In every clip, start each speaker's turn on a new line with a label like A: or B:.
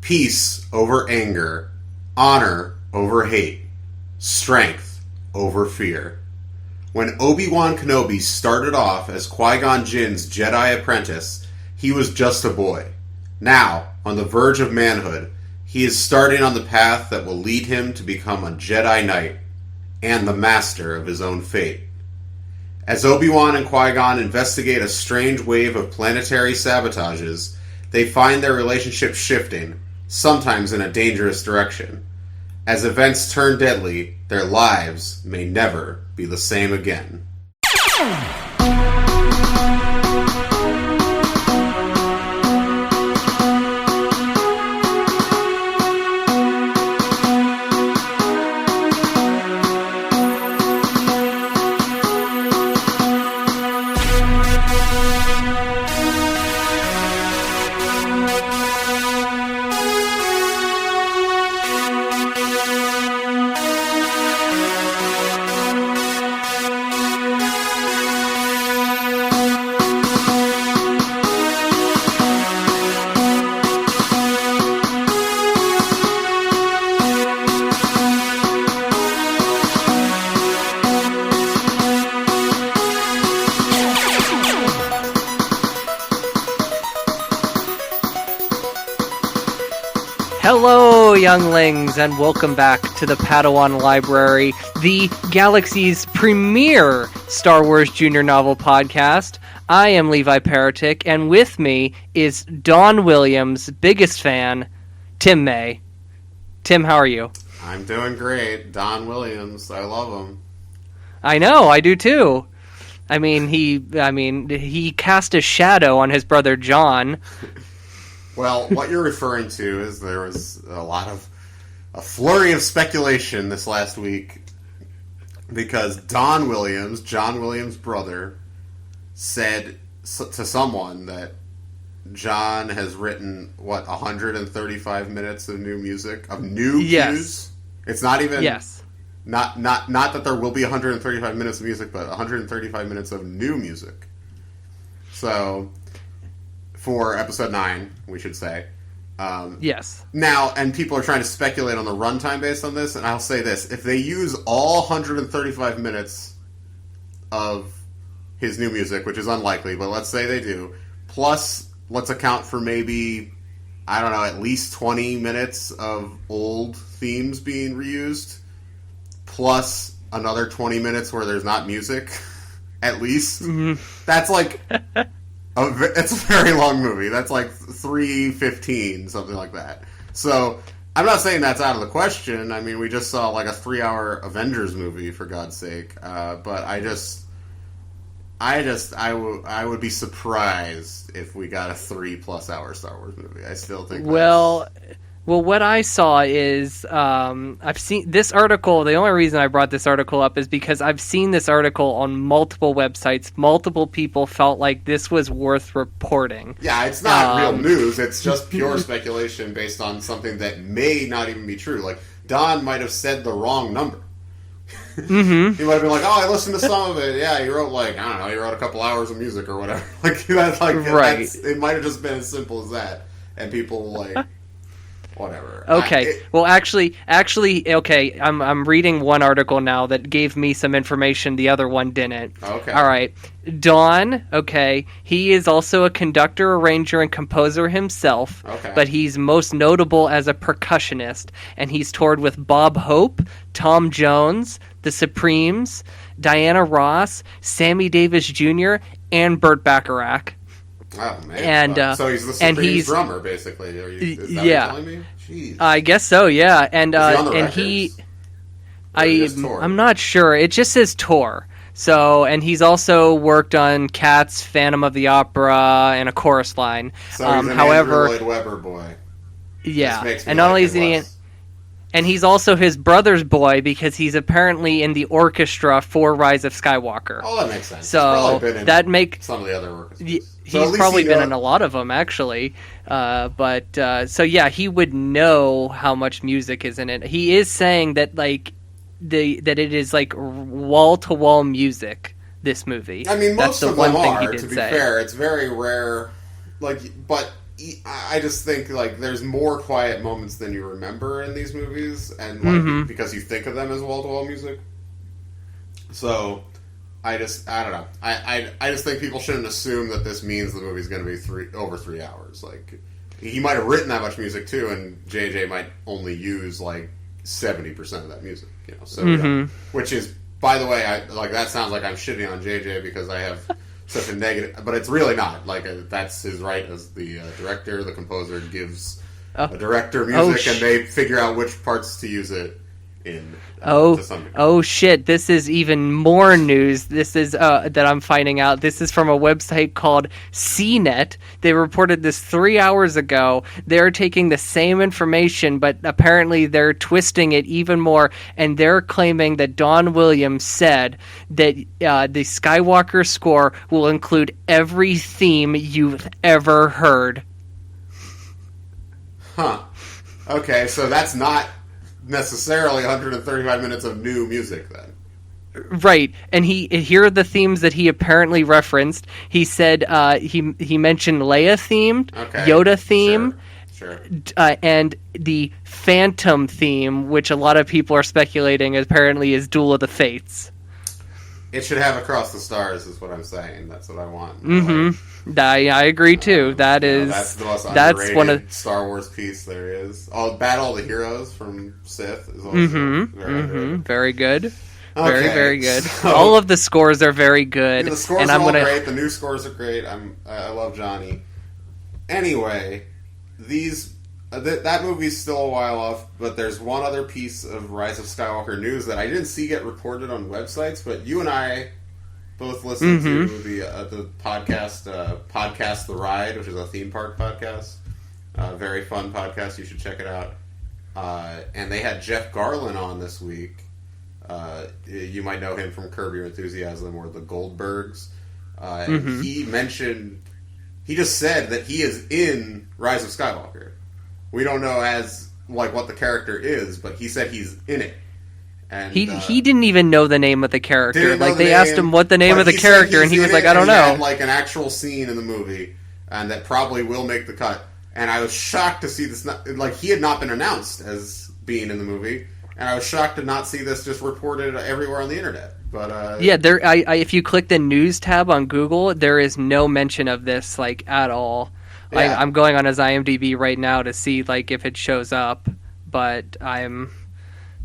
A: peace over anger, honor over hate, strength over fear. When Obi-Wan Kenobi started off as Qui-Gon Jinn's Jedi Apprentice, he was just a boy. Now, on the verge of manhood, he is starting on the path that will lead him to become a Jedi Knight and the master of his own fate. As Obi-Wan and Qui-Gon investigate a strange wave of planetary sabotages, they find their relationship shifting, sometimes in a dangerous direction. As events turn deadly, their lives may never be the same again.
B: Hello, younglings, and welcome back to the Padawan Library, the galaxy's premier Star Wars junior novel podcast. I am Levi Paratic, and with me is Don Williams' biggest fan, Tim May. Tim, how are you?
A: I'm doing great. Don Williams, I love him.
B: I know, I do too. He cast a shadow on his brother John.
A: Well, what you're referring to is there was a flurry of speculation this last week because Don Williams, John Williams' brother, said to someone that John has written, 135 minutes of new music? Of new cues? It's not even... Yes. Not that there will be 135 minutes of music, but 135 minutes of new music. So... for episode 9, we should say.
B: Yes.
A: Now, and people are trying to speculate on the runtime based on this, and I'll say this. If they use all 135 minutes of his new music, which is unlikely, but let's say they do, plus let's account for maybe, I don't know, at least 20 minutes of old themes being reused, plus another 20 minutes where there's not music, at least, that's like... it's a very long movie. That's like 3:15, something like that. So, I'm not saying that's out of the question. I mean, we just saw like a 3-hour Avengers movie, for God's sake. But I would be surprised if we got a 3+ hour Star Wars movie. I still think
B: Well, what I saw is, I've seen this article. The only reason I brought this article up is because I've seen this article on multiple websites. Multiple people felt like this was worth reporting.
A: Yeah, it's not real news. It's just pure speculation based on something that may not even be true. Like, Don might have said the wrong number. Mm-hmm. He might have been like, I listened to some of it. Yeah, he wrote he wrote a couple hours of music or whatever. Right. It might have just been as simple as that. And people whatever.
B: Okay. Okay. I'm reading one article now that gave me some information the other one didn't.
A: Okay.
B: All right. Don, okay, he is also a conductor, arranger, and composer himself.
A: Okay.
B: But he's most notable as a percussionist, and he's toured with Bob Hope, Tom Jones, The Supremes, Diana Ross, Sammy Davis Jr., and Burt Bacharach.
A: Oh, man.
B: And,
A: so he's the Supremes drummer, basically. Is that what you're telling me? Jeez.
B: I guess so, yeah. And I'm not sure. It just says tour. So, and he's also worked on Cats, Phantom of the Opera, and a chorus line.
A: So he's an Andrew Lloyd Webber boy.
B: Yeah, and not only is he, and he's also his brother's boy because he's apparently in the orchestra for Rise of Skywalker.
A: Oh, that makes sense.
B: So that makes
A: some of the other orchestras.
B: He's probably been in a lot of them, actually. So yeah, he would know how much music is in it. He is saying that that it is like wall to wall music. This movie.
A: I mean, most of them are. To be fair, it's very rare. But I just think like there's more quiet moments than you remember in these movies, and like because you think of them as wall-to-wall music. So I don't know. I just think people shouldn't assume that this means the movie's going to be over 3 hours. Like he might have written that much music too, and JJ might only use like 70% of that music. You know, so which is, by the way, that sounds like I'm shitting on JJ because I have such a negative, but it's really not. Like that's his right as the director. The composer gives a director music, and they figure out which parts to use it in. To some degree.
B: Oh shit! This is even more news. This is that I'm finding out. This is from a website called CNET. They reported this 3 hours ago. They're taking the same information, but apparently they're twisting it even more, and they're claiming that Don Williams said that the Skywalker score will include every theme you've ever heard.
A: Huh. Okay, so that's not necessarily 135 minutes of new music then.
B: Right, and here are the themes that he apparently referenced. He said he mentioned Leia theme, Yoda theme,
A: sure.
B: And the Phantom theme, which a lot of people are speculating apparently is Duel of the Fates.
A: It should have Across the Stars, is what I'm saying. That's what I want.
B: I agree too.
A: That's the most underrated one of Star Wars piece there is. Battle of the Heroes from Sith is also
B: very good.
A: Okay.
B: Very good. So, all of the scores are very good.
A: The scores are all great. The new scores are great. I love Johnny. Anyway, that movie's still a while off, but there's one other piece of Rise of Skywalker news that I didn't see get reported on websites, but you and I both listened to the podcast, Podcast The Ride, which is a theme park podcast. Very fun podcast. You should check it out. And they had Jeff Garlin on this week. You might know him from Curb Your Enthusiasm or the Goldbergs. And he just said that he is in Rise of Skywalker. We don't know what the character is, but he said he's in it. And
B: he didn't even know the name of the character. Like they asked him what the name of the character, and he was like, "I don't know."
A: Had, like an actual scene in the movie, and that probably will make the cut. And I was shocked to see this. He had not been announced as being in the movie, and I was shocked to not see this just reported everywhere on the internet. But
B: if you click the news tab on Google, there is no mention of this at all.
A: Yeah.
B: I'm going on his IMDb right now to see if it shows up, but I'm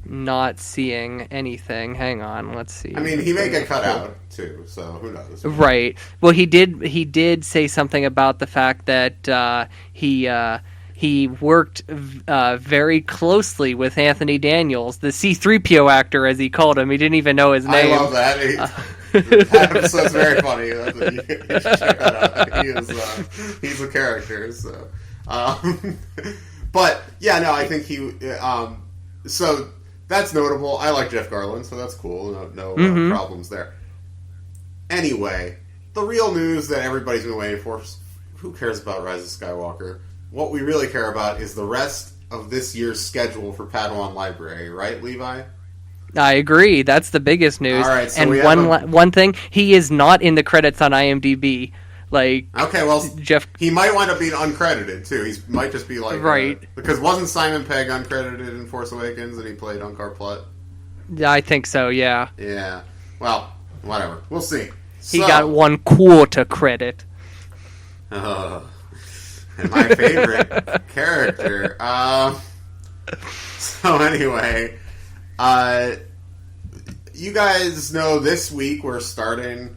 B: not seeing anything. Hang on, let's see.
A: I mean, he may get cut out too, so who knows?
B: Right. Well, he did say something about the fact that he worked very closely with Anthony Daniels, the C-3PO actor, as he called him. He didn't even know his name.
A: I love that. That episode's very funny. You should check that out. He's a character. So, but yeah, no, I think he. So that's notable. I like Jeff Garlin, so that's cool. No problems there. Anyway, the real news that everybody's been waiting for. Who cares about Rise of Skywalker? What we really care about is the rest of this year's schedule for Padawan Library, right, Levi?
B: I agree. That's the biggest news.
A: All right, so
B: and one thing, he is not in the credits on IMDb. Okay,
A: well,
B: Jeff,
A: he might wind up being uncredited too. He might just be
B: right
A: because wasn't Simon Pegg uncredited in Force Awakens and he played Unkar Plutt?
B: Yeah, I think so. Yeah.
A: Yeah. Well, whatever. We'll see.
B: He got 1 quarter credit.
A: And my favorite character. So anyway, you guys know this week we're starting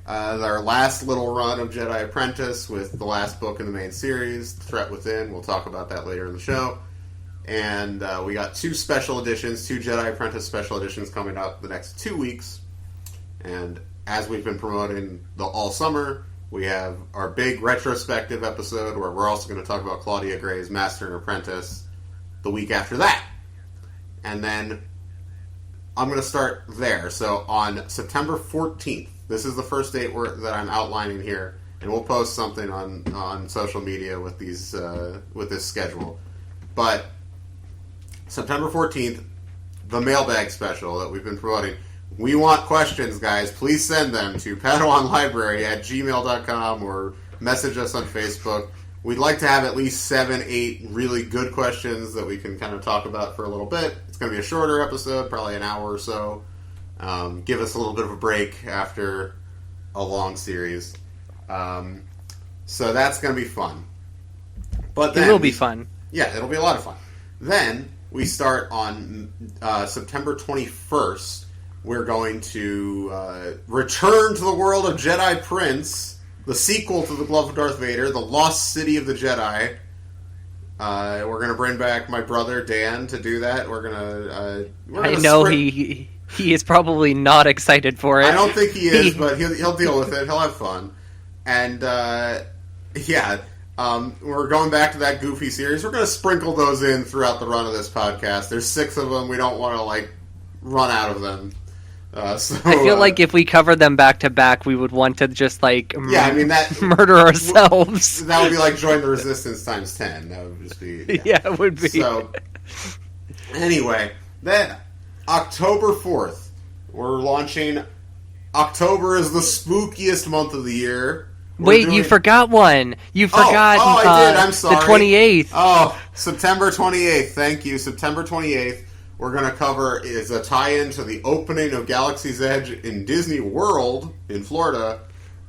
A: our last little run of Jedi Apprentice with the last book in the main series, The Threat Within. We'll talk about that later in the show. And we got 2 special editions, 2 Jedi Apprentice special editions coming up the next 2 weeks. And as we've been promoting all summer, we have our big retrospective episode where we're also going to talk about Claudia Gray's Master and Apprentice the week after that. And then I'm going to start there. So on September 14th, this is the first date that I'm outlining here, and we'll post something on social media with these with this schedule. But September 14th, the mailbag special that we've been promoting. We want questions, guys. Please send them to padawanlibrary@gmail.com or message us on Facebook. we'd like to have at least 7, 8 really good questions that we can kind of talk about for a little bit. It's going to be a shorter episode, probably an hour or so. Give us a little bit of a break after a long series. So that's going to be fun. But then
B: it will be fun.
A: Yeah, it'll be a lot of fun. Then we start on September 21st. We're going to return to the world of Jedi Prince, the sequel to The Glove of Darth Vader, The Lost City of the Jedi. We're going to bring back my brother Dan to do that.
B: I know he is probably not excited for it.
A: I don't think he is, but he'll deal with it. He'll have fun. And, we're going back to that Goofy series. We're going to sprinkle those in throughout the run of this podcast. There's 6 of them. We don't want to, run out of them. I
B: feel like if we covered them back to back, we would want to just, murder ourselves.
A: That would be like Join the Resistance times 10. That would just be...
B: Yeah, it would be.
A: So, anyway, then, October 4th, we're launching... October is the spookiest month of the year.
B: You forgot one. You forgot.
A: I did. I'm sorry.
B: The 28th.
A: Oh, September 28th. Thank you. September 28th. We're going to cover is a tie-in to the opening of Galaxy's Edge in Disney World in Florida.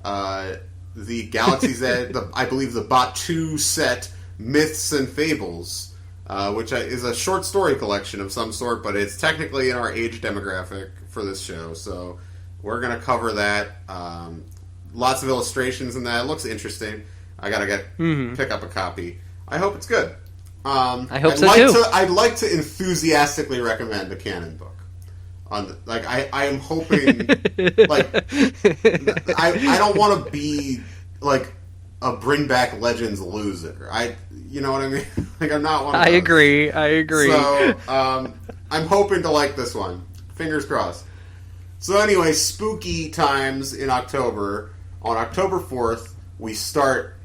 A: The Galaxy's Edge, I believe the Batu set, Myths and Fables, which is a short story collection of some sort, but it's technically in our age demographic for this show. So we're going to cover that. Lots of illustrations in that. It looks interesting. I gotta pick up a copy. I hope it's good.
B: I hope so too.
A: I'd like to enthusiastically recommend a canon book. I am hoping. I don't want to be a bring back Legends loser. You know what I mean? I'm not one of those.
B: I agree.
A: So I'm hoping to like this one. Fingers crossed. So anyway, spooky times in October. On October 4th, we start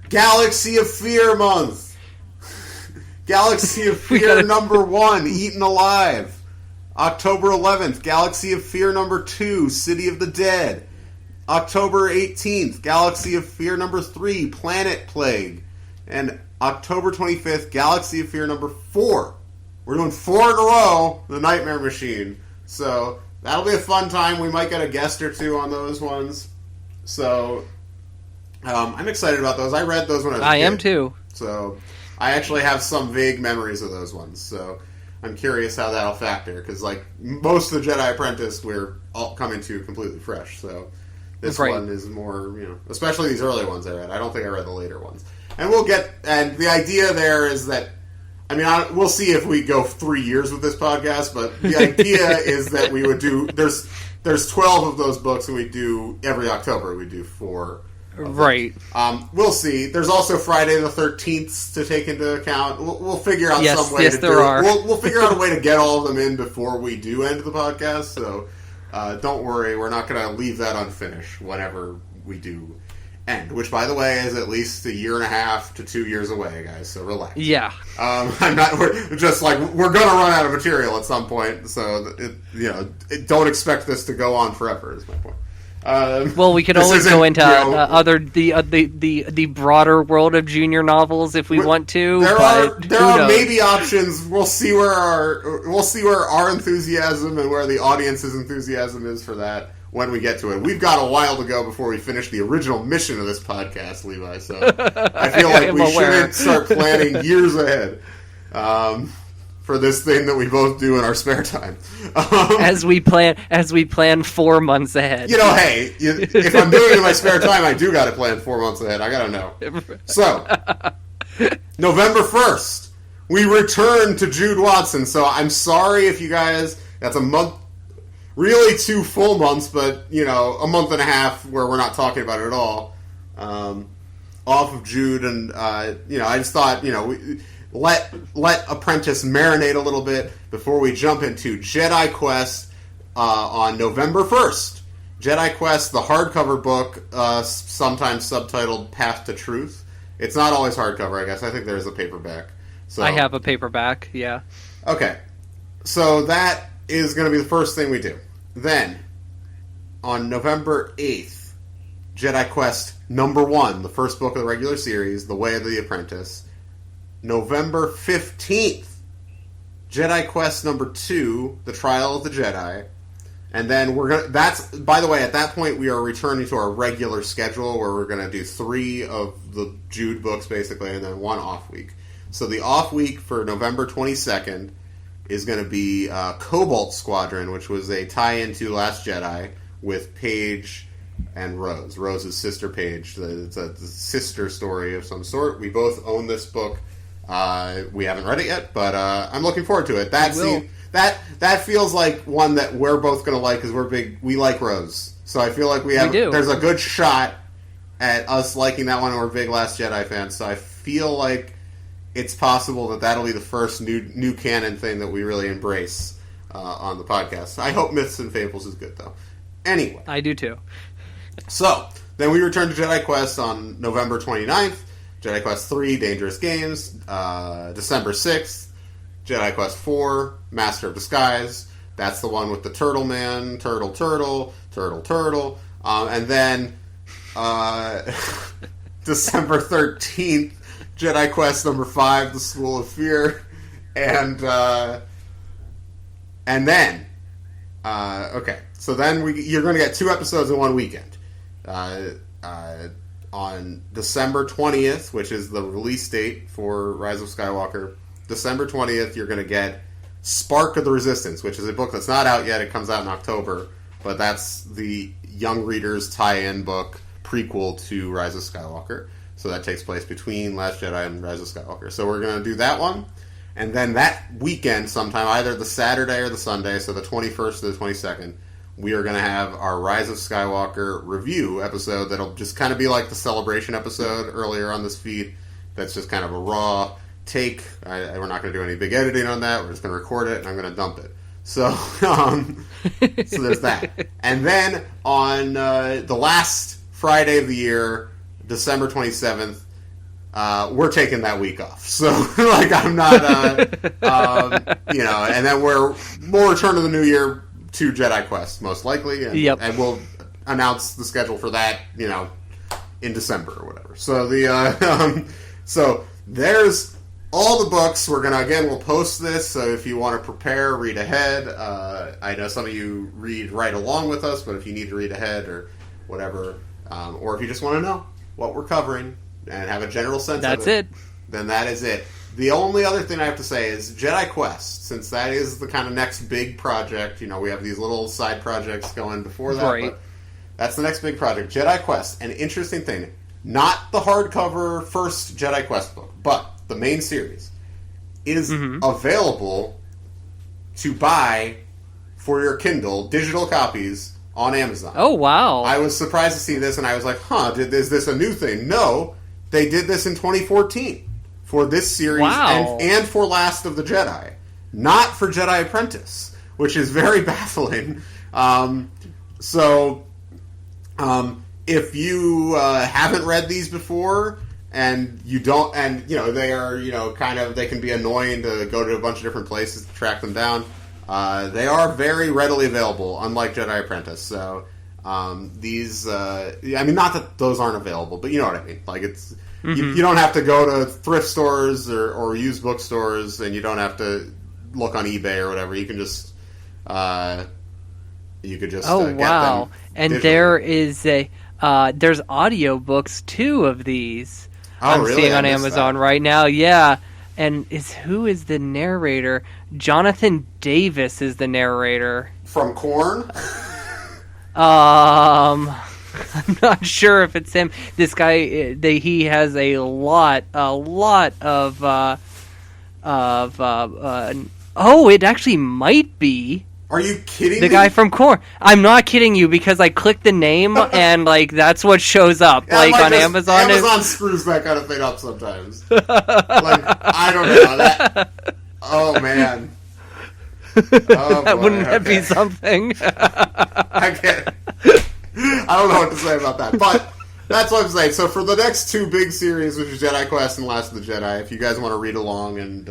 A: Galaxy of Fear Month. Galaxy of Fear number 1, Eaten Alive. October 11th, Galaxy of Fear number 2, City of the Dead. October 18th, Galaxy of Fear number 3, Planet Plague. And October 25th, Galaxy of Fear number 4. We're doing 4 in a row, The Nightmare Machine. So that'll be a fun time. We might get a guest or 2 on those ones. So, I'm excited about those. I read those when I was a kid.
B: I am too.
A: So, I actually have some vague memories of those ones. So, I'm curious how that'll factor. Because, most of the Jedi Apprentice, we're all coming to completely fresh. So, this one is more, especially these early ones I read. I don't think I read the later ones. And and the idea there is that, we'll see if we go 3 years with this podcast, but the idea is that we would do, there's 12 of those books, and every October we do 4.
B: Right.
A: We'll see. There's also Friday the 13th to take into account. We'll figure out some way to do it. We'll figure out a way to get all of them in before we do end the podcast, so don't worry. We're not going to leave that unfinished whenever we do end, which, by the way, is at least 1.5 to 2 years away, guys, so relax.
B: Yeah.
A: We're just we're going to run out of material at some point, so, don't expect this to go on forever, is my point.
B: Well, we could always go into the broader world of junior novels if we want to.
A: There are maybe options. We'll see where our enthusiasm and where the audience's enthusiasm is for that when we get to it. We've got a while to go before we finish the original mission of this podcast, Levi. So I feel like we shouldn't start planning years ahead. For this thing that we both do in our spare time.
B: As we plan 4 months ahead.
A: Hey, if I'm doing it in my spare time, I do got to plan 4 months ahead. I got to know. So, November 1st, we return to Jude Watson. So, I'm sorry if you guys, that's a month, really 2 full months, but, a month and a half where we're not talking about it at all, off of Jude. And, I just thought, let Apprentice marinate a little bit before we jump into Jedi Quest on November 1st. Jedi Quest, the hardcover book, sometimes subtitled Path to Truth. It's not always hardcover, I guess. I think there's a paperback. So
B: I have a paperback, yeah.
A: Okay. So that is going to be the first thing we do. Then, on November 8th, Jedi Quest #1, the first book of the regular series, The Way of the Apprentice. November 15th, Jedi Quest #2, The Trial of the Jedi. And then by the way, at that point we are returning to our regular schedule where we're going to do 3 of the Jude books basically, and then 1 off week. So the off week for November 22nd is going to be Cobalt Squadron, which was a tie-in to Last Jedi with Paige and Rose. Rose's sister Paige. It's a sister story of some sort. We both own this book. We haven't read it yet, but I'm looking forward to it. That feels like one that we're both going to like because we like Rose. So I feel like there's a good shot at us liking that one, and we're big Last Jedi fans. So I feel like it's possible that that'll be the first new canon thing that we really embrace on the podcast. I hope Myths and Fables is good, though. Anyway.
B: I do, too.
A: So, then we return to Jedi Quest on November 29th. Jedi Quest 3, Dangerous Games. December 6th, Jedi Quest 4, Master of Disguise. That's the one with the Turtle Man, Turtle. And then December 13th, Jedi Quest #5, The School of Fear. And then, okay, so then you're going to get 2 episodes in one weekend. On December 20th, which is the release date for Rise of Skywalker, December 20th, you're going to get Spark of the Resistance, which is a book that's not out yet. It comes out in October, but that's the young readers tie-in book prequel to Rise of Skywalker. So that takes place between Last Jedi and Rise of Skywalker. So we're going to do that one. And then that weekend sometime, either the Saturday or the Sunday, so the 21st or the 22nd, we are going to have our Rise of Skywalker review episode that'll just kind of be like the celebration episode earlier on this feed. That's just kind of a raw take. We're not going to do any big editing on that. We're just going to record it, and I'm going to dump it. So, so there's that. And then on the last Friday of the year, December 27th, we're taking that week off. So, like, I'm not, and then we'll return to the new year to Jedi Quest, most likely. And, and we'll announce the schedule for that, in December or whatever. So, so there's all the books. We'll post this, so if you want to prepare, read ahead. I know some of you read right along with us, but if you need to read ahead or whatever, or if you just want to know what we're covering and have a general sense of it, then that is it. The only other thing I have to say is Jedi Quest, since that is the kind of next big project. We have these little side projects going before that,
B: right.
A: But that's the next big project. Jedi Quest, an interesting thing, not the hardcover first Jedi Quest book, but the main series is available to buy for your Kindle, digital copies on Amazon.
B: Oh, wow.
A: I was surprised to see this, and I was like, is this a new thing? No, they did this in 2014 for this series and for Last of the Jedi. Not for Jedi Apprentice, which is very baffling. If you haven't read these before, and you don't, and they are, they can be annoying to go to a bunch of different places to track them down. They are very readily available, unlike Jedi Apprentice. So these, not that those aren't available, but you know what I mean. Like it's you don't have to go to thrift stores or used bookstores, and you don't have to look on eBay or whatever. You can just get them
B: and
A: digitally.
B: There is there's audiobooks too of these. I'm
A: really?
B: seeing on Amazon right now. Yeah. And who is the narrator? Jonathan Davis is the narrator.
A: From Korn?
B: I'm not sure if it's him. This guy, he has a lot of it actually might be.
A: Are you kidding
B: me? The guy from Korn. I'm not kidding you, because I clicked the name and that's what shows up on Amazon.
A: Amazon screws that kind of thing up sometimes. I don't know that. Oh man. Oh, boy.
B: Wouldn't that be something?
A: I don't know what to say about that, but that's what I'm saying. So for the next 2 big series, which is Jedi Quest and Last of the Jedi, if you guys want to read along and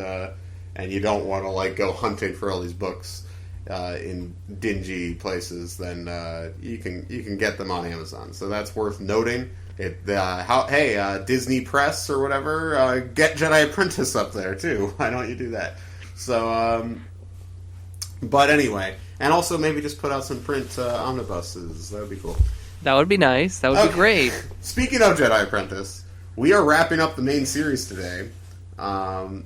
A: you don't want to go hunting for all these books, in dingy places, then you can get them on Amazon. So that's worth noting. Disney Press or whatever, get Jedi Apprentice up there too. Why don't you do that? So, but anyway, and also maybe just put out some print omnibuses. That would be cool.
B: That would be nice. That would be great.
A: Speaking of Jedi Apprentice, we are wrapping up the main series today, and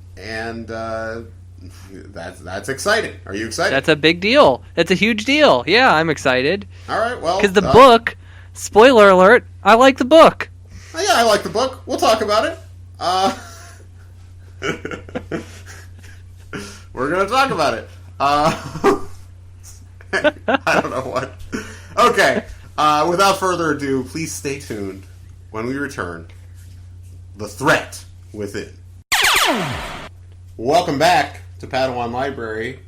A: that's exciting. Are you excited?
B: That's a big deal. That's a huge deal. Yeah, I'm excited.
A: All right, well,
B: because the book. Spoiler alert! I like the book.
A: Yeah, I like the book. We'll talk about it. We're gonna talk about it. I don't know what. Okay. Without further ado, please stay tuned when we return. The Threat Within. Welcome back to Padawan Library.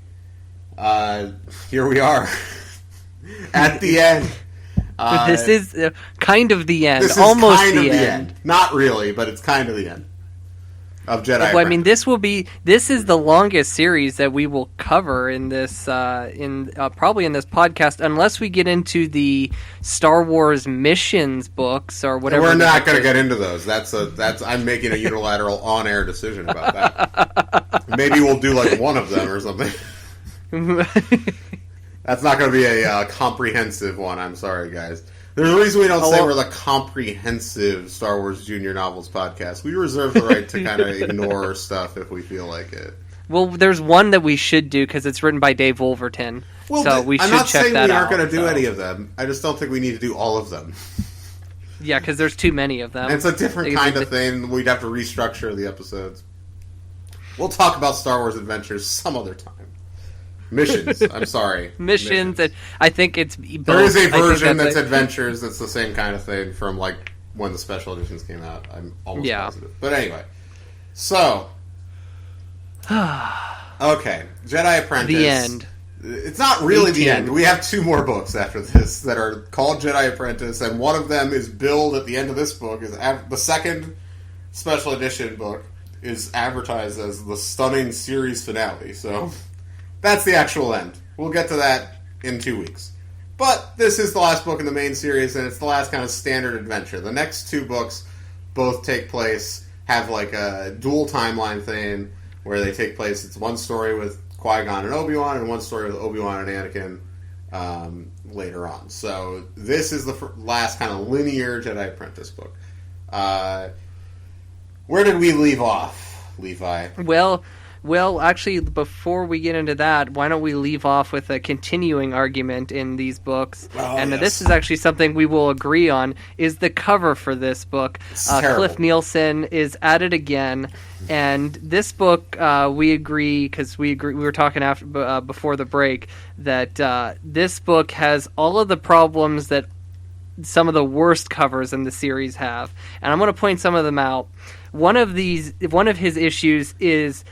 A: Here we are at the end.
B: This is kind of the end.
A: This is
B: almost
A: kind
B: the
A: of
B: end.
A: Not really, but it's kind of the end of Jedi Apprentice.
B: Well, I mean, this is the longest series that we will cover in this probably in this podcast, unless we get into the Star Wars missions books or whatever.
A: We're not going to get into those. I'm making a unilateral on-air decision about that. Maybe we'll do like one of them or something. That's not going to be a comprehensive one. I'm sorry, guys. There's a reason we don't say we're the comprehensive Star Wars Junior Novels podcast. We reserve the right to kind of ignore stuff if we feel like it.
B: Well, there's one that we should do because it's written by Dave Wolverton.
A: Well,
B: so we should check that out.
A: I'm not saying we aren't going to do any of them. I just don't think we need to do all of them.
B: Yeah, because there's too many of them.
A: It's a different kind of thing. We'd have to restructure the episodes. We'll talk about Star Wars Adventures some other time. Missions. I'm sorry.
B: Missions. And I think it's both.
A: There is a version that's Adventures that's the same kind of thing from like when the special editions came out. I'm almost positive. But anyway. So. Okay. Jedi Apprentice.
B: The end.
A: It's not really the end. We have two more books after this that are called Jedi Apprentice, and one of them is billed at the end of this book. Is the second special edition book is advertised as the stunning series finale. So. That's the actual end. We'll get to that in 2 weeks. But this is the last book in the main series, and it's the last kind of standard adventure. The next two books both take place, have like a dual timeline thing, where they take place. It's one story with Qui-Gon and Obi-Wan, and one story with Obi-Wan and Anakin later on. So this is the last kind of linear Jedi Apprentice book. Where did we leave off, Levi?
B: Well, actually, before we get into that, why don't we leave off with a continuing argument in these books? This is actually something we will agree on, is the cover for this book. Cliff Nielsen is at it again, and this book, we agree, because we were talking before the break, that this book has all of the problems that some of the worst covers in the series have. And I'm going to point some of them out. One of his issues is...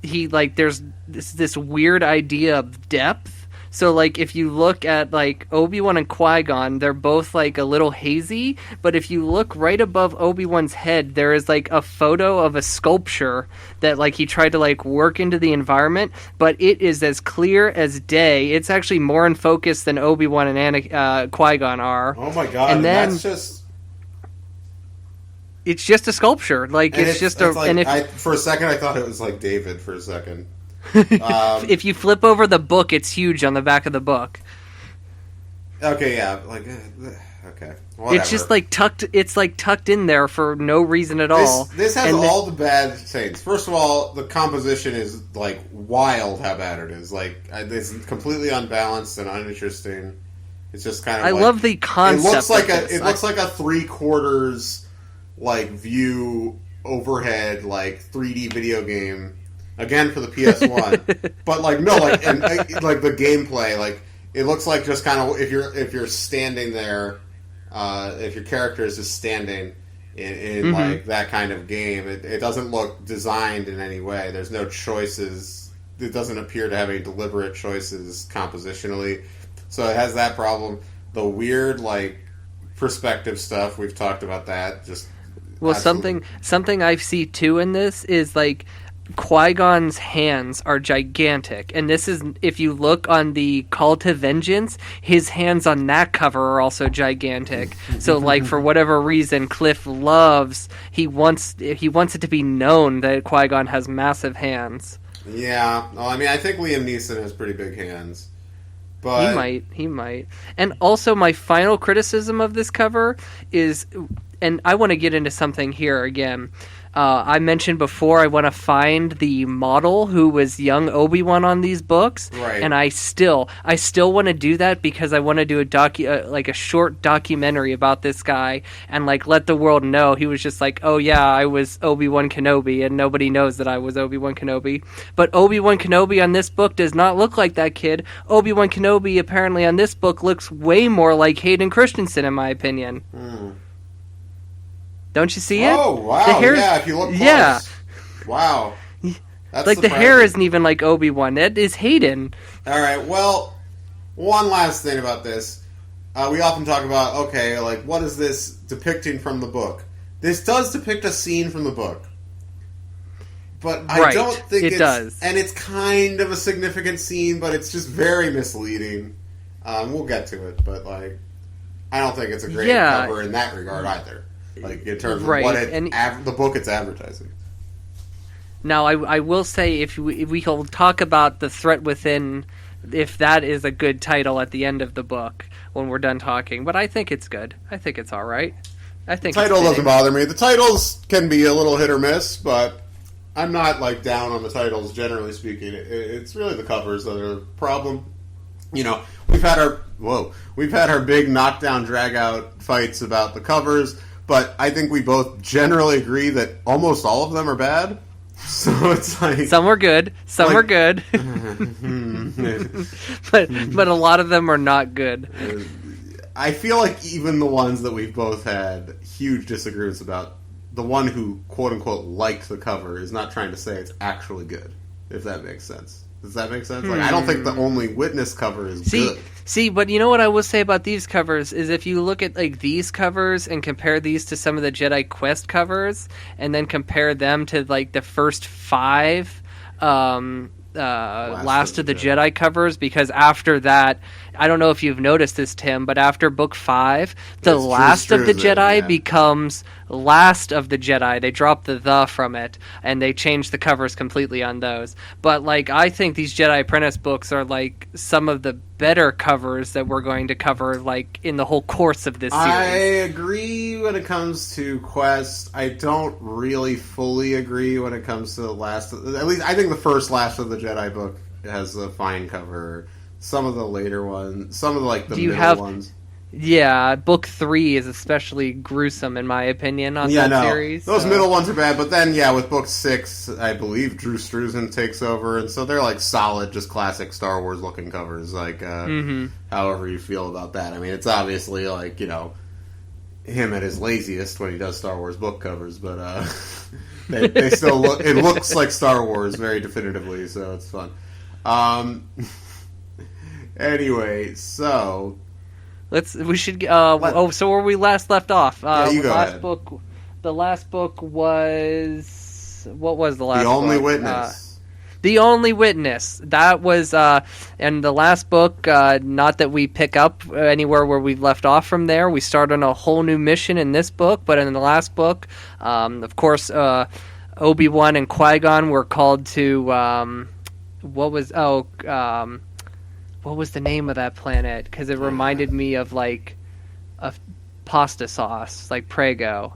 B: there's this weird idea of depth. So, like, if you look at, like, Obi-Wan and Qui-Gon, they're both, like, a little hazy. But if you look right above Obi-Wan's head, there is, like, a photo of a sculpture that, like, he tried to, like, work into the environment. But it is as clear as day. It's actually more in focus than Obi-Wan and Qui-Gon are.
A: Oh, my God. And then, that's just...
B: It's just a sculpture. Like, it's just a...
A: Like,
B: and
A: for a second, I thought it was, like, David for a second.
B: If you flip over the book, it's huge on the back of the book.
A: Okay, yeah, like okay. Whatever.
B: It's just like tucked. It's like tucked in there for no reason at all.
A: This has all the bad things. First of all, the composition is like wild. How bad it is! Like it's completely unbalanced and uninteresting. It's just kind of.
B: I love the concept.
A: It looks like a 3/4 like view overhead like 3D video game. Again for the PS1, but like no, like and like the gameplay, like it looks like just kind of if you're standing there, if your character is just standing in like that kind of game, it doesn't look designed in any way. There's no choices. It doesn't appear to have any deliberate choices compositionally, so it has that problem. The weird like perspective stuff we've talked about that. Just
B: well, absolutely. something I see too in this is like. Qui-Gon's hands are gigantic, and this is, if you look on the Call to Vengeance, his hands on that cover are also gigantic. So, like, for whatever reason, Cliff he wants it to be known that Qui-Gon has massive hands.
A: Yeah, well, I mean, I think Liam Neeson has pretty big hands. But
B: He might. And also, my final criticism of this cover is, and I want to get into something here again. I mentioned before I want to find the model who was young Obi-Wan on these books,
A: right.
B: And I still want to do that because I want to do a short documentary about this guy and like let the world know he was just like, oh yeah, I was Obi-Wan Kenobi, and nobody knows that I was Obi-Wan Kenobi. But Obi-Wan Kenobi on this book does not look like that kid. Obi-Wan Kenobi apparently on this book looks way more like Hayden Christensen, in my opinion. Don't you see it?
A: Oh, wow.
B: The hair,
A: yeah, if you look close.
B: Yeah.
A: Wow. That's
B: like,
A: surprising.
B: the hair isn't even like Obi-Wan. It is Hayden.
A: All right, well, one last thing about this. We often talk about, okay, like, what is this depicting from the book? This does depict a scene from the book. But I don't think
B: it does.
A: And it's kind of a significant scene, but it's just very misleading. We'll get to it, but, like, I don't think it's a great cover in that regard either. Like, in terms of what the book it's advertising.
B: Now, I will say, if we will talk about The Threat Within, if that is a good title at the end of the book when we're done talking. But I think it's good. I think it's all right. I think
A: the title doesn't bother me. The titles can be a little hit or miss, but I'm not, like, down on the titles, generally speaking. It's really the covers that are the problem. You know, we've had our big knockdown, drag-out fights about the covers, but I think we both generally agree that almost all of them are bad. So it's like...
B: Some are good. Some are good. but a lot of them are not good.
A: I feel like even the ones that we've both had huge disagreements about, the one who, quote-unquote, liked the cover is not trying to say it's actually good, if that makes sense. Does that make sense? Like, I don't think the Only Witness cover is good.
B: See, but you know what I will say about these covers is if you look at like these covers and compare these to some of the Jedi Quest covers, and then compare them to like the first 5 Last of the Jedi covers, because after that, I don't know if you've noticed this, Tim, but after book 5, the Last of the Jedi becomes Last of the Jedi. They drop the from it, and they change the covers completely on those. But, like, I think these Jedi Apprentice books are, like, some of the better covers that we're going to cover, like, in the whole course of this series.
A: I agree when it comes to Quest. I don't really fully agree when it comes to the last... At least, I think the first Last of the Jedi book has a fine cover. Some of the later ones, some of the, like, the middle ones.
B: Yeah, book 3 is especially gruesome in my opinion on that series.
A: Those middle ones are bad, but then with book 6, I believe Drew Struzan takes over, and so they're like solid, just classic Star Wars looking covers. Like, however you feel about that. I mean, it's obviously like, you know, him at his laziest when he does Star Wars book covers, but they still look. It looks like Star Wars very definitively, so it's fun. Anyway, so
B: so where we last left off.
A: You go ahead.
B: The last book was... What was the last book?
A: The Only Witness.
B: The Only Witness. That was... and the last book, not that we pick up anywhere where we've left off from there. We start on a whole new mission in this book, but in the last book, of course, Obi-Wan and Qui-Gon were called to... what was the name of that planet? Because it reminded me of, like, a pasta sauce, like Prego.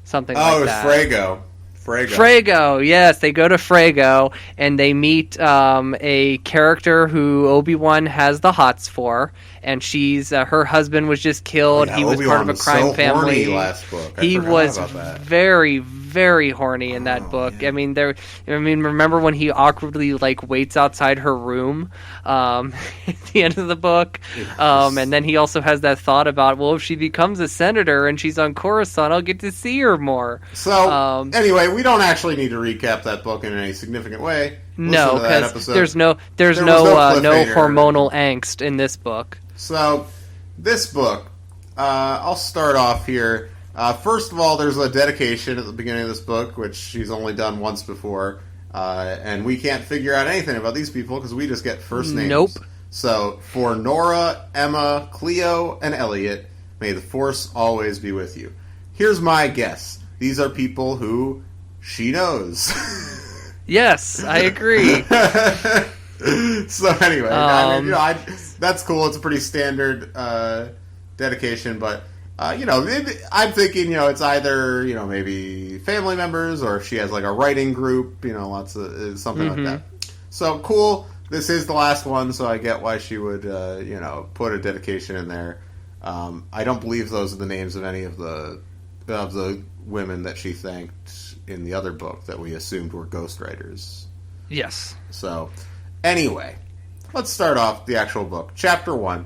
B: Something like that.
A: Oh, it was Frago.
B: Frago, yes. They go to Frago, and they meet a character who Obi-Wan has the hots for, and she's her husband was just killed. He was
A: Obi-Wan
B: part of a crime family.
A: Horny last book.
B: He was very, very horny in that book.
A: Man.
B: Remember when he awkwardly like waits outside her room at the end of the book, and then he also has that thought about, well, if she becomes a senator and she's on Coruscant, I'll get to see her more.
A: So anyway, we don't actually need to recap that book in any significant way.
B: No, because there's no hormonal angst in this book.
A: So this book, I'll start off here. First of all, there's a dedication at the beginning of this book, which she's only done once before. And we can't figure out anything about these people because we just get first names.
B: Nope.
A: So, for Nora, Emma, Cleo, and Elliot, may the Force always be with you. Here's my guess. These are people who she knows.
B: Yes, I agree.
A: So anyway, that's cool. It's a pretty standard dedication, but I'm thinking, it's either maybe family members or if she has like a writing group, lots of something like that. So cool. This is the last one, so I get why she would put a dedication in there. I don't believe those are the names of any of the women that she thanked in the other book that we assumed were ghostwriters.
B: Yes.
A: So, anyway, let's start off the actual book. Chapter 1.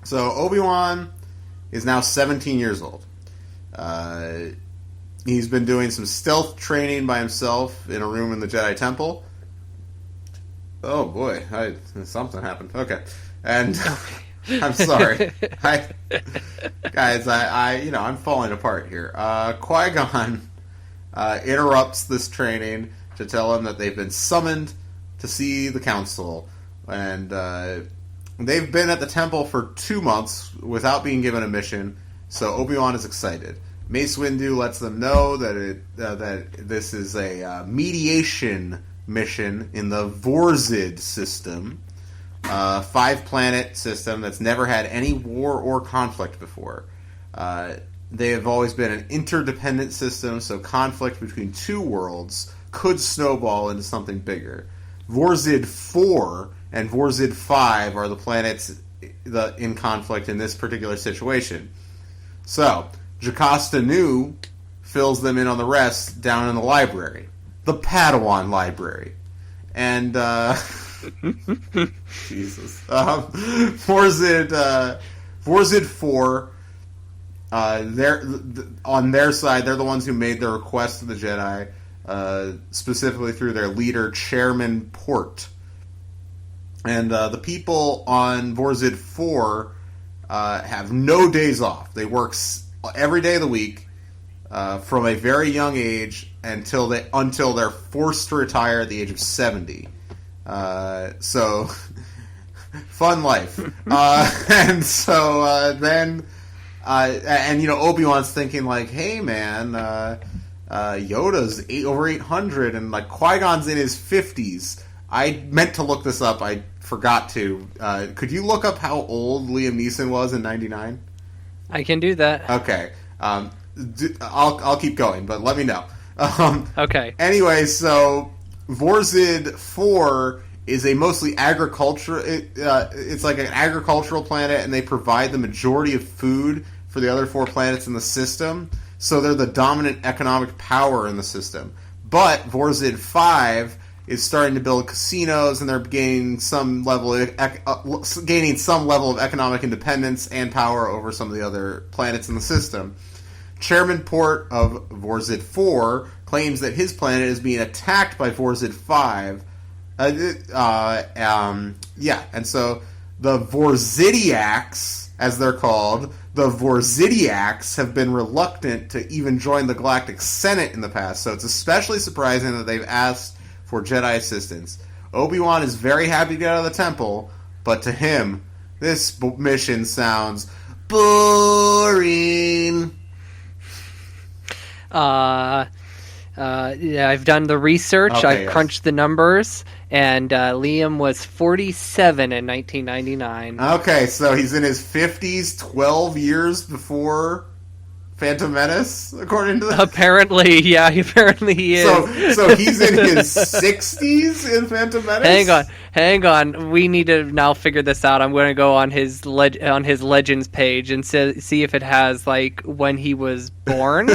A: So, Obi-Wan is now 17 years old. He's been doing some stealth training by himself in a room in the Jedi Temple. Oh boy, something happened. Okay. And I'm sorry. Guys, I'm falling apart here. Qui-Gon interrupts this training to tell him that they've been summoned to see the council, and they've been at the temple for 2 months without being given a mission. So Obi-Wan is excited. Mace Windu lets them know that this is a mediation mission in the Vorzid system, 5-planet system that's never had any war or conflict before. They have always been an interdependent system, so conflict between two worlds could snowball into something bigger. Vorzid 4 and Vorzid 5 are the planets in conflict in this particular situation. So, Jocasta Nu fills them in on the rest down in the library. The Padawan library. And, Jesus. Vorzid 4, on their side, they're the ones who made the request to the Jedi, specifically through their leader, Chairman Port. And the people on Vorzid 4 have no days off. They work every day of the week from a very young age until they're forced to retire at the age of 70. So, fun life. And so then, Obi-Wan's thinking like, hey man, Yoda's over 800 and like Qui-Gon's in his 50s. I meant to look this up. I forgot to. Could you look up how old Liam Neeson was in 99?
B: I can do that.
A: Okay. I'll keep going, but let me know.
B: Okay.
A: Anyway, so Vorzid 4 is a mostly agricultural. It's like an agricultural planet, and they provide the majority of food for the other 4 planets in the system. So they're the dominant economic power in the system. But Vorzid 5 is starting to build casinos, and they're gaining some level of economic independence and power over some of the other planets in the system. Chairman Port of Vorzid 4 claims that his planet is being attacked by Vorzid 5. And so the Vorzidiacs, as they're called, the Vorzidiacs have been reluctant to even join the Galactic Senate in the past, so it's especially surprising that they've asked for Jedi assistance. Obi-Wan is very happy to get out of the temple, but to him, this mission sounds boring.
B: Yeah, I've done the research.
A: Okay,
B: I've crunched the numbers, and Liam was 47 in 1999.
A: Okay, so he's in his 50s, 12 years before Phantom Menace, according to this?
B: Apparently he is.
A: So he's in his 60s in Phantom Menace?
B: Hang on. We need to now figure this out. I'm going to go on his Legends page and see if it has like when he was born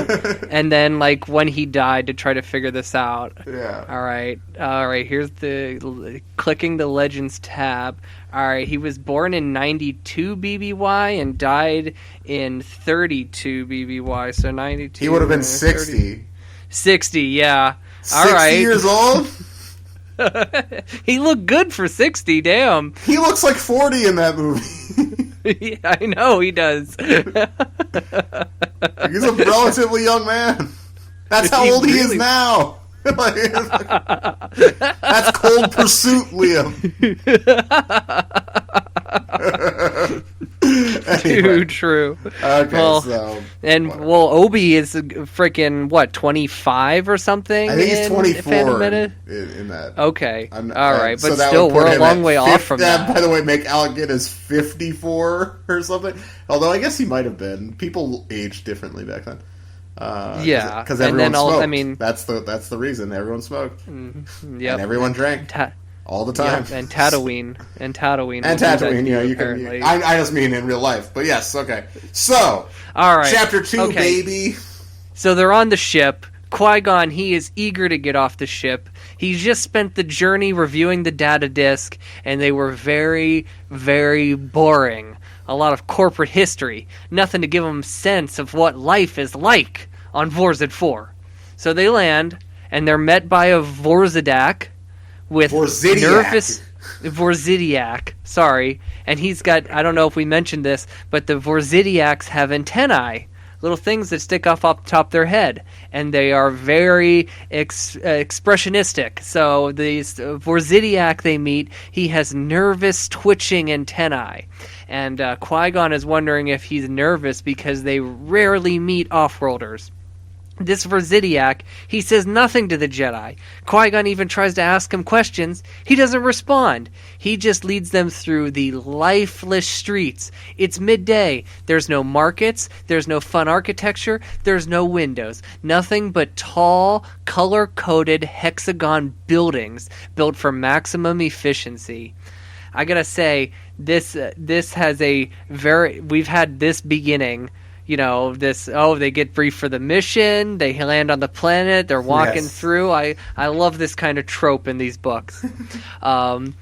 B: and then like when he died to try to figure this out.
A: Yeah.
B: All right. Here's the clicking the Legends tab. All right, he was born in 92 BBY and died in 32 BBY, so 92.
A: He would have been 60.
B: 60, yeah.
A: 60 years old?
B: He looked good for 60, damn.
A: He looks like 40 in that movie.
B: Yeah, I know, he does.
A: He's a relatively young man. That's how old he is now. That's cold pursuit, Liam. Anyway.
B: Too true.
A: Okay,
B: Obi is freaking what, 25 or something?
A: I think he's 24 in that.
B: Okay, all right,
A: so
B: but still, we're a long way off from that.
A: By the way, make Alec Guinness 54 or something. Although I guess he might have been. People aged differently back then. Because everyone smoked. That's the reason everyone smoked. And everyone drank. All the time.
B: Yep, and Tatooine. And Tatooine.
A: You can. I just mean in real life. But yes, okay. So,
B: all right.
A: Chapter 2, baby.
B: So they're on the ship. Qui-Gon, he is eager to get off the ship. He's just spent the journey reviewing the data disk, and they were very, very boring. A lot of corporate history. Nothing to give him a sense of what life is like on Vorzid 4. So they land, and they're met by a Vorzidak with Vorzidiak, sorry. And he's got, I don't know if we mentioned this, but the Vorzidiaks have antennae, little things that stick off the top of their head, and they are very expressionistic. So the Vorzidiak they meet, he has nervous twitching antennae. And Qui-Gon is wondering if he's nervous because they rarely meet off-worlders. This Vorzidiak, he says nothing to the Jedi. Qui-Gon even tries to ask him questions. He doesn't respond. He just leads them through the lifeless streets. It's midday. There's no markets. There's no fun architecture. There's no windows. Nothing but tall, color-coded hexagon buildings built for maximum efficiency. I gotta say, this has we've had this beginning. They get briefed for the mission, they land on the planet, they're walking through. I love this kind of trope in these books. So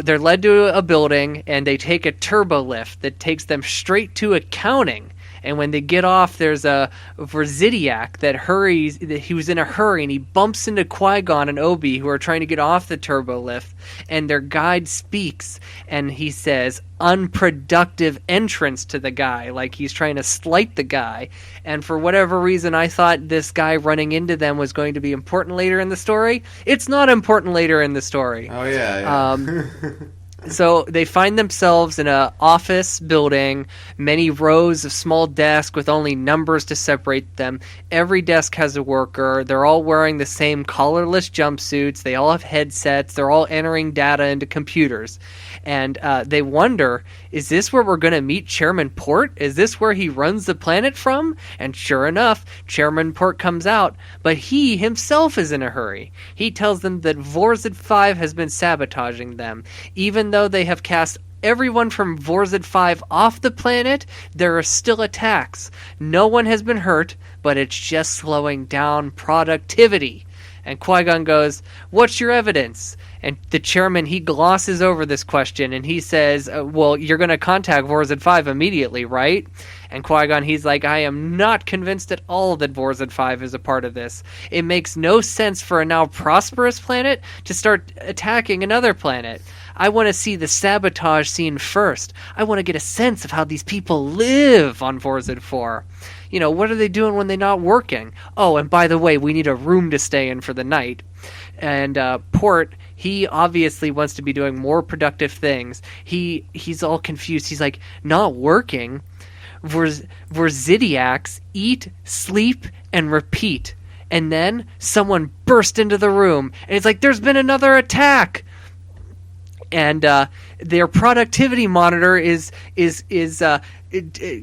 B: they're led to a building, and they take a turbo lift that takes them straight to accounting. And when they get off, there's a Vorzidiak that hurries. He was in a hurry, and he bumps into Qui-Gon and Obi, who are trying to get off the turbo lift. And their guide speaks, and he says, "unproductive entrance" to the guy, like he's trying to slight the guy. And for whatever reason, I thought this guy running into them was going to be important later in the story. It's not important later in the story.
A: Oh, yeah.
B: So they find themselves in an office building, many rows of small desks with only numbers to separate them. Every desk has a worker. They're all wearing the same collarless jumpsuits. They all have headsets. They're all entering data into computers. And they wonder, is this where we're going to meet Chairman Port? Is this where he runs the planet from? And sure enough, Chairman Port comes out, but he himself is in a hurry. He tells them that Vorzid 5 has been sabotaging them. Even though they have cast everyone from Vorzid 5 off the planet, there are still attacks. No one has been hurt, but it's just slowing down productivity. And Qui-Gon goes, "What's your evidence?" And the chairman, he glosses over this question, and he says, well, you're going to contact Vorzid 5 immediately, right? And Qui-Gon, he's like, I am not convinced at all that Vorzid 5 is a part of this. It makes no sense for a now prosperous planet to start attacking another planet. I want to see the sabotage scene first. I want to get a sense of how these people live on Vorzid 4. What are they doing when they're not working? Oh, and by the way, we need a room to stay in for the night. And Port, he obviously wants to be doing more productive things. He's all confused. He's like, not working? Vorzidiaks eat, sleep, and repeat. And then someone burst into the room, and it's like, there's been another attack! And their productivity monitor is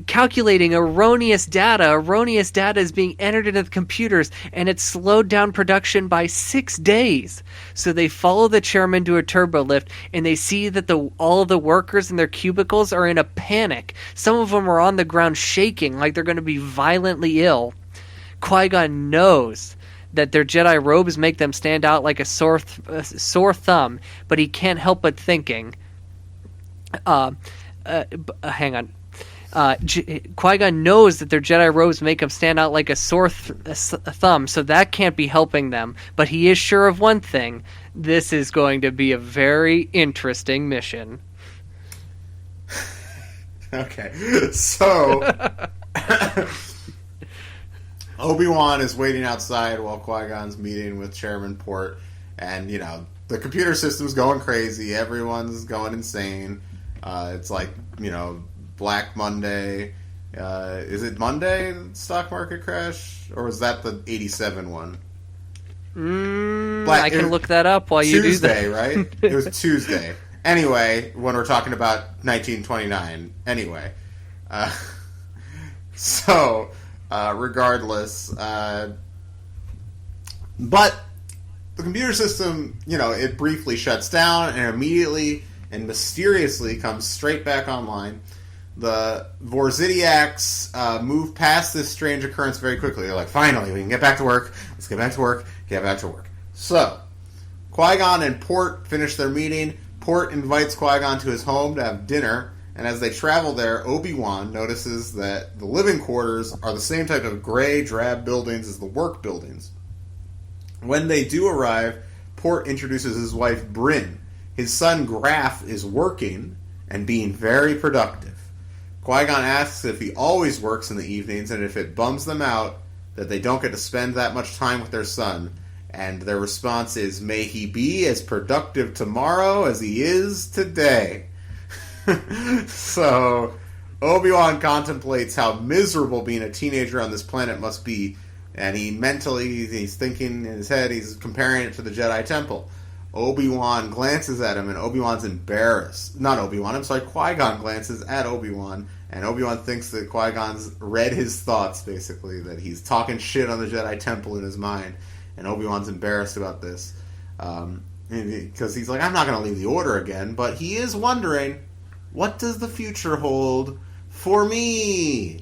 B: calculating erroneous data. Erroneous data is being entered into the computers, and it's slowed down production by 6 days. So they follow the chairman to a turbo lift, and they see that all of the workers in their cubicles are in a panic. Some of them are on the ground shaking like they're going to be violently ill. Qui-Gon knows that their Jedi robes make them stand out like a sore thumb, but he can't help but thinking. Hang on. Qui-Gon knows that their Jedi robes make them stand out like a sore thumb, so that can't be helping them. But he is sure of one thing: this is going to be a very interesting mission.
A: Okay, so Obi-Wan is waiting outside while Qui-Gon's meeting with Chairman Port, and, the computer system's going crazy. Everyone's going insane. It's like, Black Monday. Is it Monday, stock market crash? Or was that the 87 one?
B: I can look that up while you do that.
A: Tuesday, right? It was Tuesday. Anyway, when we're talking about 1929. Anyway. Regardless. But the computer system, it briefly shuts down and immediately and mysteriously comes straight back online. The Vorzidiacs move past this strange occurrence very quickly. They're like, finally, we can get back to work. Let's get back to work. Get back to work. So, Qui-Gon and Port finish their meeting. Port invites Qui-Gon to his home to have dinner. And as they travel there, Obi-Wan notices that the living quarters are the same type of gray, drab buildings as the work buildings. When they do arrive, Port introduces his wife, Bryn. His son, Graf, is working and being very productive. Qui-Gon asks if he always works in the evenings and if it bums them out that they don't get to spend that much time with their son. And their response is, may he be as productive tomorrow as he is today. So, Obi-Wan contemplates how miserable being a teenager on this planet must be, and he's thinking in his head, he's comparing it to the Jedi Temple. Obi-Wan glances at him, and Obi-Wan's embarrassed. Not Obi-Wan, I'm sorry, Qui-Gon glances at Obi-Wan, and Obi-Wan thinks that Qui-Gon's read his thoughts, basically, that he's talking shit on the Jedi Temple in his mind, and Obi-Wan's embarrassed about this. Because he's like, I'm not going to leave the Order again, but he is wondering, what does the future hold for me?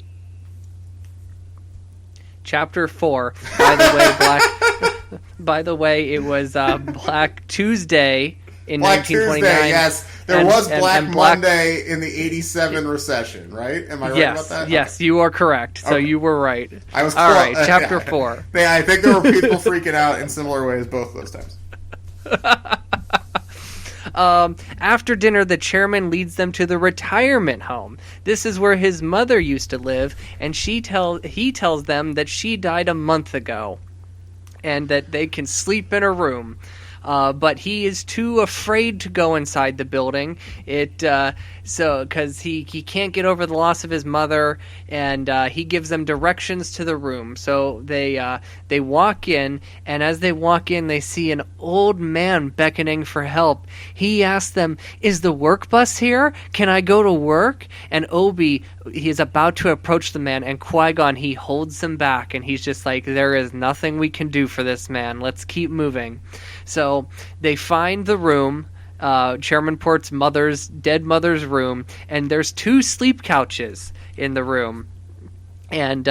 B: Chapter 4. By the way, it was Black Tuesday in
A: Black
B: 1929.
A: Tuesday, yes. There was Black Monday in the 87 recession, right? Am I right about that?
B: Yes, you are correct. So you were right.
A: I was
B: all right, Chapter 4.
A: I think there were people freaking out in similar ways both those times.
B: After dinner, the chairman leads them to the retirement home. This is where his mother used to live, and he tells them that she died a month ago, and that they can sleep in her room. But he is too afraid to go inside the building. Because he can't get over the loss of his mother, and he gives them directions to the room. So they walk in, and as they walk in, they see an old man beckoning for help. He asks them, "Is the work bus here? Can I go to work?" And he is about to approach the man, and Qui-Gon, he holds him back, and he's just like, "There is nothing we can do for this man. Let's keep moving." So they find the room, Chairman Port's dead mother's room, and there's 2 sleep couches in the room. And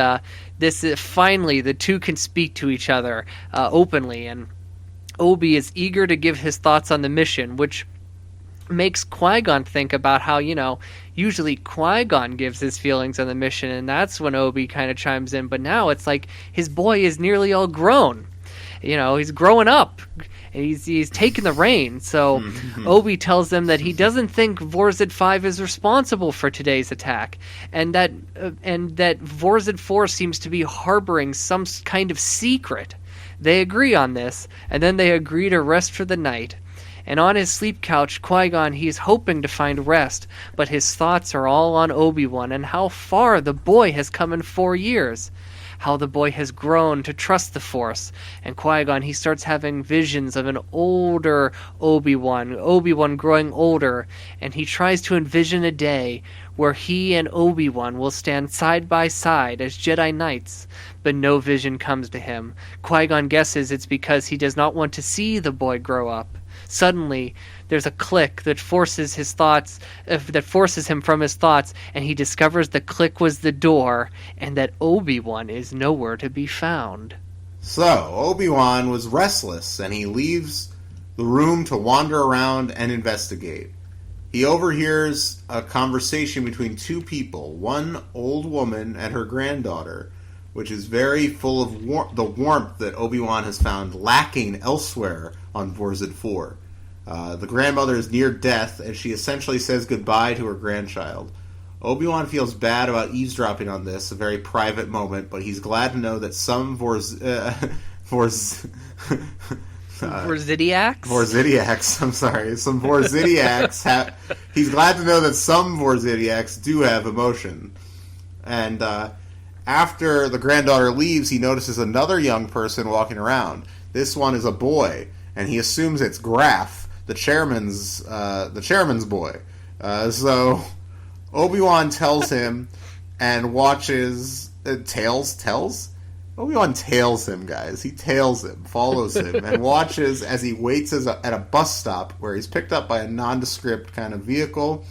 B: this is finally the 2 can speak to each other openly, and Obi is eager to give his thoughts on the mission, which makes Qui-Gon think about how, usually Qui-Gon gives his feelings on the mission, and that's when Obi kind of chimes in. But now it's like his boy is nearly all grown. He's growing up. He's taken the reins. So Obi tells them that he doesn't think Vorzid 5 is responsible for today's attack, and that Vorzid 4 seems to be harboring some kind of secret. They agree on this, and then they agree to rest for the night. And on his sleep couch, Qui-Gon, he's hoping to find rest, but his thoughts are all on Obi-Wan and how far the boy has come in 4 years. How the boy has grown to trust the Force. And Qui-Gon, he starts having visions of an older Obi-Wan growing older, and he tries to envision a day where he and Obi-Wan will stand side by side as Jedi Knights, but no vision comes to him. Qui-Gon guesses it's because he does not want to see the boy grow up. Suddenly, there's a click that forces him from his thoughts, and he discovers the click was the door, and that Obi-Wan is nowhere to be found.
A: So, Obi-Wan was restless, and he leaves the room to wander around and investigate. He overhears a conversation between 2 people, one old woman and her granddaughter, which is very full of the warmth that Obi-Wan has found lacking elsewhere on Vorzid 4. The grandmother is near death, and she essentially says goodbye to her grandchild. Obi-Wan feels bad about eavesdropping on this, a very private moment, but he's glad to know that some
B: Vorzidiacs?
A: I'm sorry. Some Vorzidiacs have... He's glad to know that some Vorzidiacs do have emotion. And after the granddaughter leaves, he notices another young person walking around. This one is a boy, and he assumes it's Graf, the chairman's boy. So Obi-Wan tells him and watches... Tells? Obi-Wan tails him, guys. He tails him, follows him, and watches as he waits at a bus stop where he's picked up by a nondescript kind of vehicle.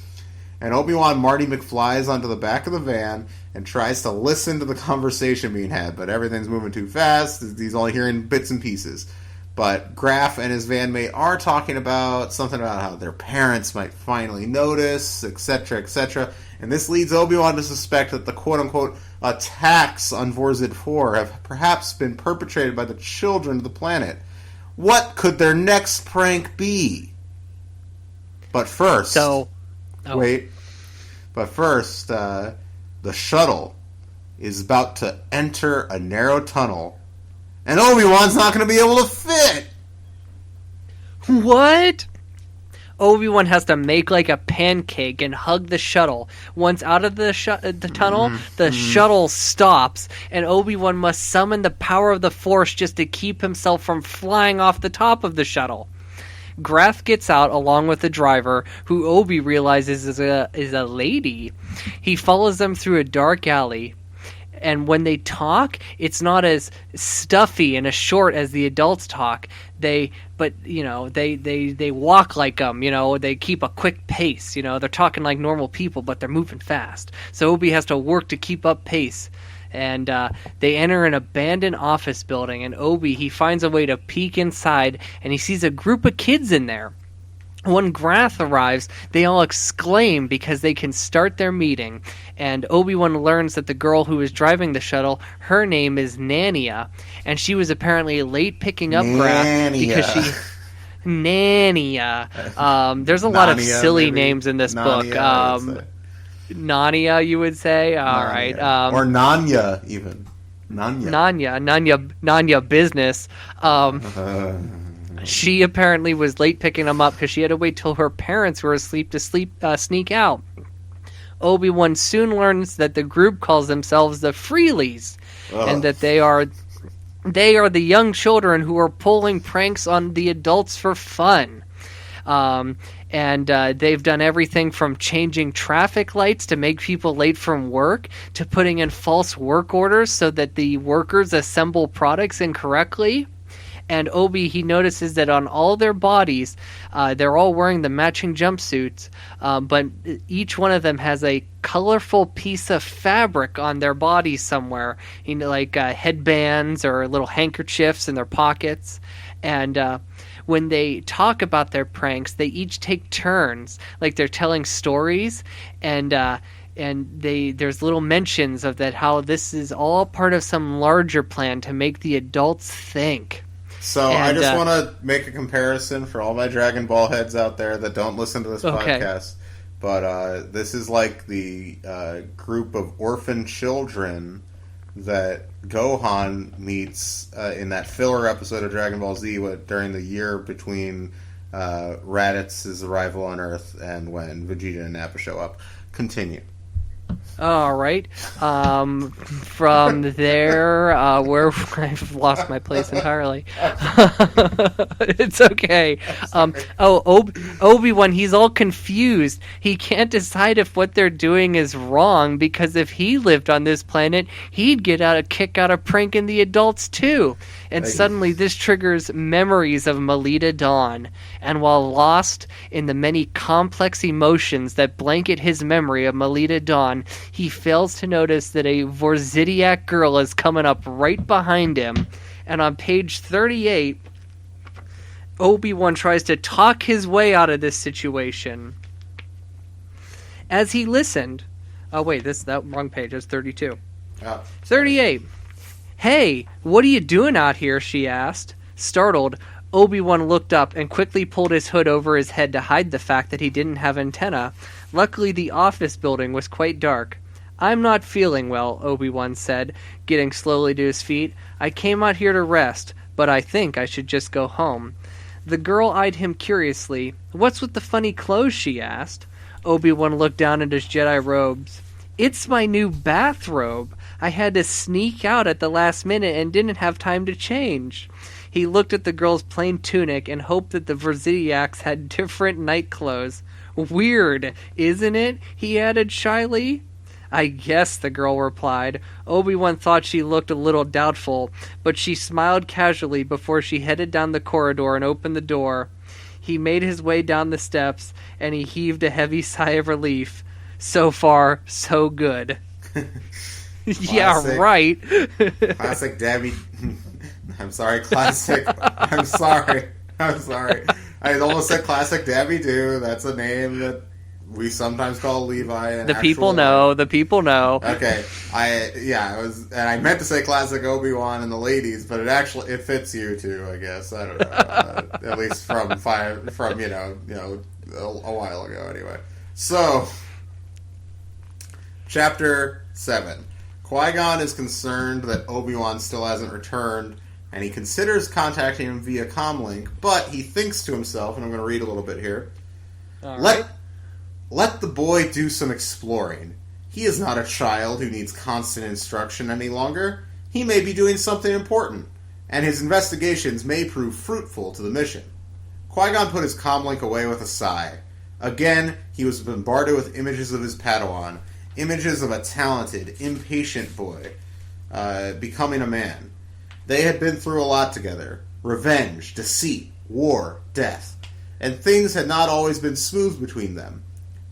A: And Obi-Wan Marty McFlies onto the back of the van and tries to listen to the conversation being had, but everything's moving too fast. He's only hearing bits and pieces. But Graf and his van mate are talking about something about how their parents might finally notice, etc., etc. And this leads Obi-Wan to suspect that the quote-unquote attacks on Vorzid 4 have perhaps been perpetrated by the children of the planet. What could their next prank be? But first... Wait. But first, the shuttle is about to enter a narrow tunnel, and Obi-Wan's not going to be able to fit!
B: What? Obi-Wan has to make like a pancake and hug the shuttle. Once out of the tunnel, the shuttle stops, and Obi-Wan must summon the power of the Force just to keep himself from flying off the top of the shuttle. Graf gets out along with the driver, who Obi realizes is a lady. He follows them through a dark alley. And when they talk, it's not as stuffy and as short as the adults talk. They walk like them. They keep a quick pace. They're talking like normal people, but they're moving fast. So Obi has to work to keep up pace. And they enter an abandoned office building. And Obi, he finds a way to peek inside, and he sees a group of kids in there. When Graf arrives, they all exclaim because they can start their meeting, and Obi-Wan learns that the girl who is driving the shuttle, her name is Nania, and she was apparently late picking up Graf because she... Nania. There's a lot of silly names in this book. Nania, you would say? All right.
A: Or Nanya, even.
B: Nanya business. She apparently was late picking them up because she had to wait till her parents were asleep to sneak out. Obi-Wan soon learns that the group calls themselves the Freelies, and that they are the young children who are pulling pranks on the adults for fun. And they've done everything from changing traffic lights to make people late from work, to putting in false work orders so that the workers assemble products incorrectly. And Obi, he notices that on all their bodies, they're all wearing the matching jumpsuits, but each one of them has a colorful piece of fabric on their bodies somewhere, like headbands or little handkerchiefs in their pockets. And when they talk about their pranks, they each take turns, like they're telling stories, and there's little mentions of that, how this is all part of some larger plan to make the adults think.
A: So I just want to make a comparison for all my Dragon Ball heads out there that don't listen to this podcast. But this is like the group of orphan children that Gohan meets in that filler episode of Dragon Ball Z during the year between Raditz's arrival on Earth and when Vegeta and Nappa show up. Continue.
B: All right. From there, where I've lost my place entirely. It's okay. Obi-Wan, he's all confused. He can't decide if what they're doing is wrong, because if he lived on this planet, he'd get a kick out of pranking the adults too. And suddenly this triggers memories of Melita Dawn. And while lost in the many complex emotions that blanket his memory of Melita Dawn, he fails to notice that a Vorzidiac girl is coming up right behind him. And on page 38, Obi-Wan tries to talk his way out of this situation. As he listened... Oh, wait, that wrong page. That's 32. 38. "Hey, what are you doing out here?" she asked. Startled, Obi-Wan looked up and quickly pulled his hood over his head to hide the fact that he didn't have antenna. Luckily, the office building was quite dark. "I'm not feeling well," Obi-Wan said, getting slowly to his feet. "I came out here to rest, but I think I should just go home." The girl eyed him curiously. "What's with the funny clothes?" she asked. Obi-Wan looked down at his Jedi robes. "It's my new bathrobe. I had to sneak out at the last minute and didn't have time to change." He looked at the girl's plain tunic and hoped that the Verzidiacs had different night clothes. "Weird, isn't it?" he added shyly. "I guess," the girl replied. Obi-Wan thought she looked a little doubtful, but she smiled casually before she headed down the corridor and opened the door. He made his way down the steps, and he heaved a heavy sigh of relief. So far, so good. Yeah, right.
A: Classic Debbie. I'm sorry, classic. I'm sorry. I almost said classic Debbie too. That's a name that we sometimes call Levi.
B: The people know.
A: Okay, I meant to say classic Obi-Wan and the ladies, but it fits you too, I guess. I don't know. At least from a while ago, anyway. So, Chapter 7. Qui-Gon is concerned that Obi-Wan still hasn't returned, and he considers contacting him via comlink, but he thinks to himself, and I'm going to read a little bit here.
B: All right.
A: Let the boy do some exploring. He is not a child who needs constant instruction any longer. He may be doing something important, and his investigations may prove fruitful to the mission. Qui-Gon put his comlink away with a sigh. Again, he was bombarded with images of his Padawan, images of a talented, impatient boy becoming a man. They had been through a lot together. Revenge, deceit, war, death. And things had not always been smooth between them.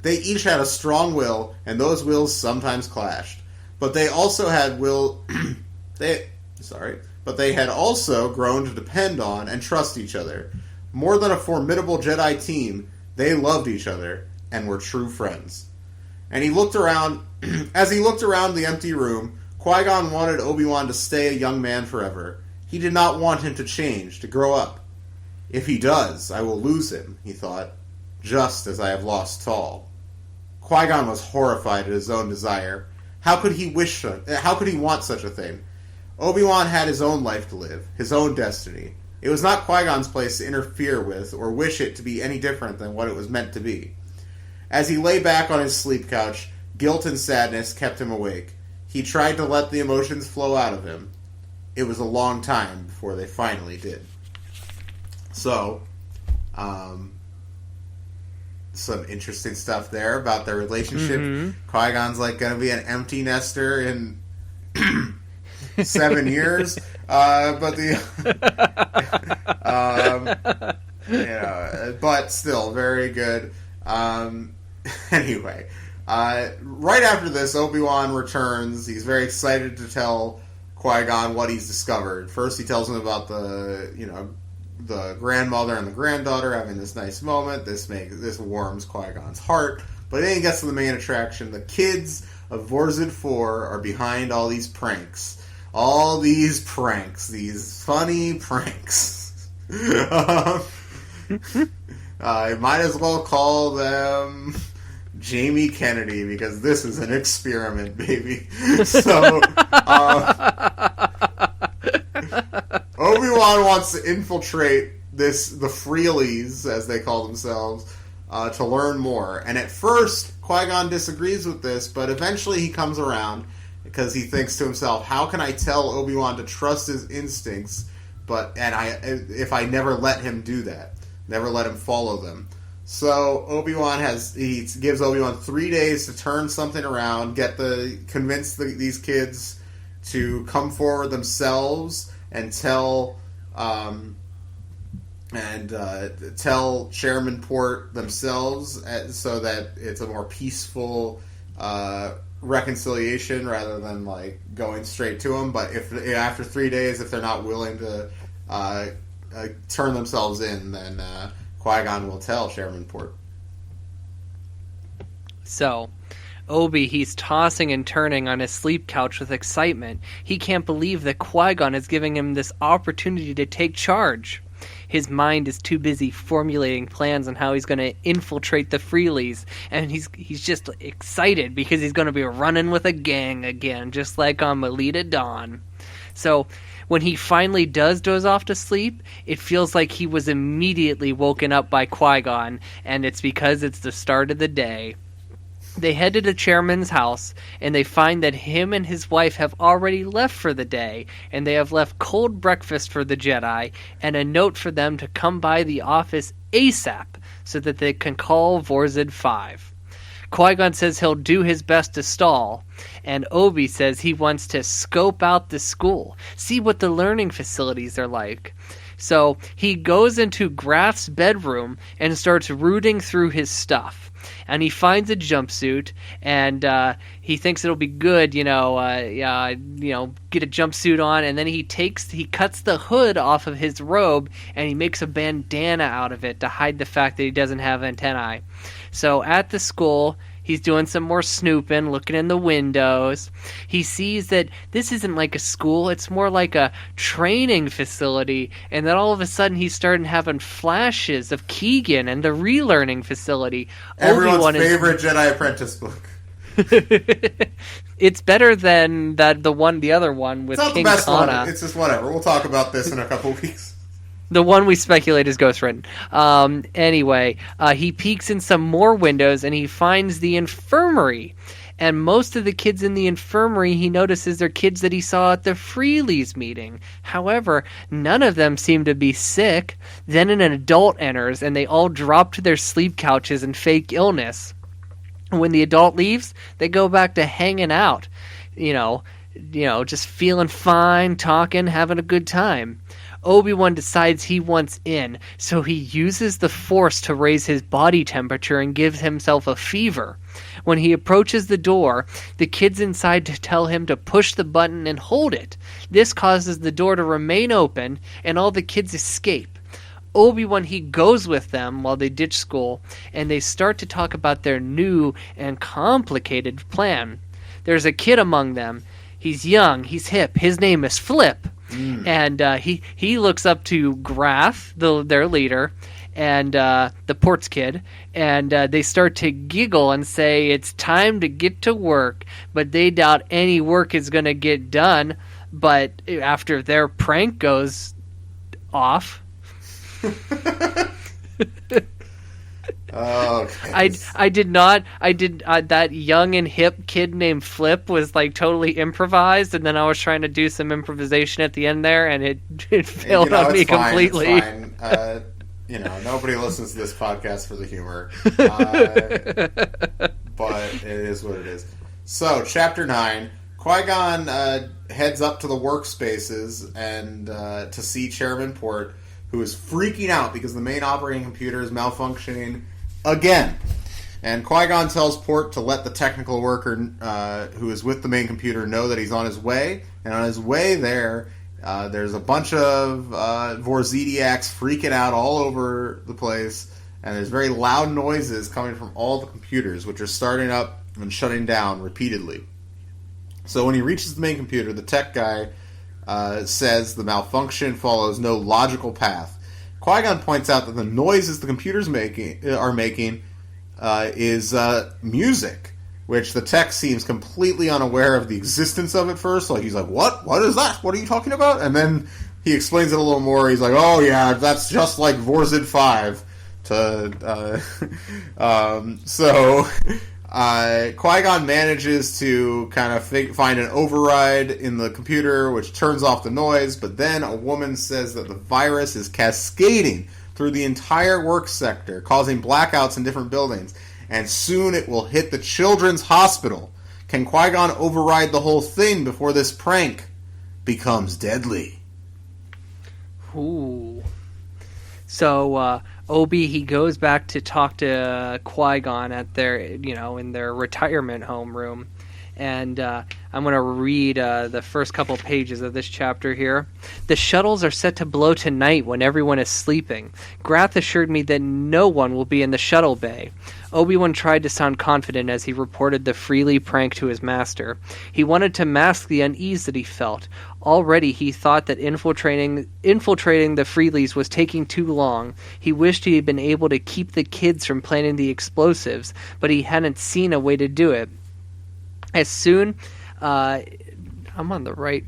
A: They each had a strong will, and those wills sometimes clashed. But they also had but they had also grown to depend on and trust each other. More than a formidable Jedi team, they loved each other and were true friends. And he looked around. As he looked around the empty room, Qui-Gon wanted Obi-Wan to stay a young man forever. He did not want him to change, to grow up. If he does, I will lose him, he thought, just as I have lost Tall. Qui-Gon was horrified at his own desire. How could he want such a thing? Obi-Wan had his own life to live, his own destiny. It was not Qui-Gon's place to interfere with or wish it to be any different than what it was meant to be. As he lay back on his sleep couch, guilt and sadness kept him awake. He tried to let the emotions flow out of him. It was a long time before they finally did. So, some interesting stuff there about their relationship.
B: Mm-hmm.
A: Qui-Gon's going to be an empty nester in 7 years. But but still very good. Anyway, right after this, Obi-Wan returns. He's very excited to tell Qui-Gon what he's discovered. First, he tells him about the grandmother and the granddaughter having this nice moment. This warms Qui-Gon's heart. But then he gets to the main attraction. The kids of Vorzid 4 are behind all these pranks. All these pranks. These funny pranks. I might as well call them Jamie Kennedy, because this is an experiment, baby. So, Obi-Wan wants to infiltrate the Freelies, as they call themselves, to learn more. And at first, Qui-Gon disagrees with this, but eventually he comes around, because he thinks to himself, how can I tell Obi-Wan to trust his instincts, if I never let him do that? Never let him follow them. So he gives Obi-Wan 3 days to turn something around, convince these kids to come forward themselves and tell Chairman Port themselves, so that it's a more peaceful reconciliation rather than going straight to him. But if after 3 days, if they're not willing to turn themselves in, then Qui-Gon will tell Chairman Port.
B: So, Obi, he's tossing and turning on his sleep couch with excitement. He can't believe that Qui-Gon is giving him this opportunity to take charge. his mind is too busy formulating plans on how he's going to infiltrate the Freelies, and he's just excited because he's going to be running with a gang again, just like on Melita Dawn. So when he finally does doze off to sleep, it feels like he was immediately woken up by Qui-Gon, and it's because it's the start of the day. They head to the chairman's house, and they find that him and his wife have already left for the day, and they have left cold breakfast for the Jedi, and a note for them to come by the office ASAP, so that they can call Vorzid 5. Qui-Gon says he'll do his best to stall, and Obi says he wants to scope out the school, see what the learning facilities are like. So he goes into Graf's bedroom and starts rooting through his stuff. And he finds a jumpsuit, and he thinks it'll be good, get a jumpsuit on, and then he cuts the hood off of his robe, and he makes a bandana out of it to hide the fact that he doesn't have antennae. So at the school, he's doing some more snooping, looking in the windows. He sees that this isn't like a school, it's more like a training facility, and then all of a sudden he's starting having flashes of Keegan and the relearning facility.
A: Everyone's favorite Jedi Apprentice book.
B: It's better than the other one with
A: King
B: King
A: Kana. It's not the best
B: Kana.
A: one. It's just whatever. We'll talk about this in a couple weeks.
B: The one we speculate is ghostwritten. Anyway, he peeks in some more windows and he finds the infirmary. And most of the kids in the infirmary he notices are kids that he saw at the Freelies meeting. However, none of them seem to be sick. Then an adult enters and they all drop to their sleep couches in fake illness. When the adult leaves, they go back to hanging out. Just feeling fine, talking, having a good time. Obi-Wan decides he wants in, so he uses the Force to raise his body temperature and gives himself a fever. When he approaches the door, the kids inside tell him to push the button and hold it. This causes the door to remain open, and all the kids escape. Obi-Wan, he goes with them while they ditch school, and they start to talk about their new and complicated plan. There's a kid among them. He's young, he's hip, his name is Flip. And he looks up to Graf, their leader, and the Ports kid, and they start to giggle and say it's time to get to work, but they doubt any work is going to get done. But after their prank goes off...
A: Okay.
B: That young and hip kid named Flip was like totally improvised, and then I was trying to do some improvisation at the end there, and it failed on me completely.
A: It's fine. Nobody listens to this podcast for the humor, but it is what it is. So, Chapter 9, Qui-Gon heads up to the workspaces and to see Chairman Port, who is freaking out because the main operating computer is malfunctioning again. And Qui-Gon tells Port to let the technical worker who is with the main computer know that he's on his way. And on his way there, there's a bunch of Vorzidiacs freaking out all over the place. And there's very loud noises coming from all the computers, which are starting up and shutting down repeatedly. So when he reaches the main computer, the tech guy says the malfunction follows no logical path. Qui-Gon points out that the noises the computers are making is music, which the tech seems completely unaware of the existence of at first. Like, he's like, what? What is that? What are you talking about? And then he explains it a little more. He's like, oh yeah, that's just like Vorzid 5. Qui-Gon manages to kind of find an override in the computer, which turns off the noise, but then a woman says that the virus is cascading through the entire work sector, causing blackouts in different buildings, and soon it will hit the children's hospital. Can Qui-Gon override the whole thing before this prank becomes deadly?
B: Ooh. So, Obi, he goes back to talk to Qui-Gon at their, in their retirement home room. And I'm going to read the first couple pages of this chapter here. The shuttles are set to blow tonight when everyone is sleeping. Grath assured me that no one will be in the shuttle bay. Obi-Wan tried to sound confident as he reported the Freely prank to his master. He wanted to mask the unease that he felt. Already he thought that infiltrating the Freelies was taking too long. He wished he had been able to keep the kids from planting the explosives, but he hadn't seen a way to do it. As soon... I'm on the right...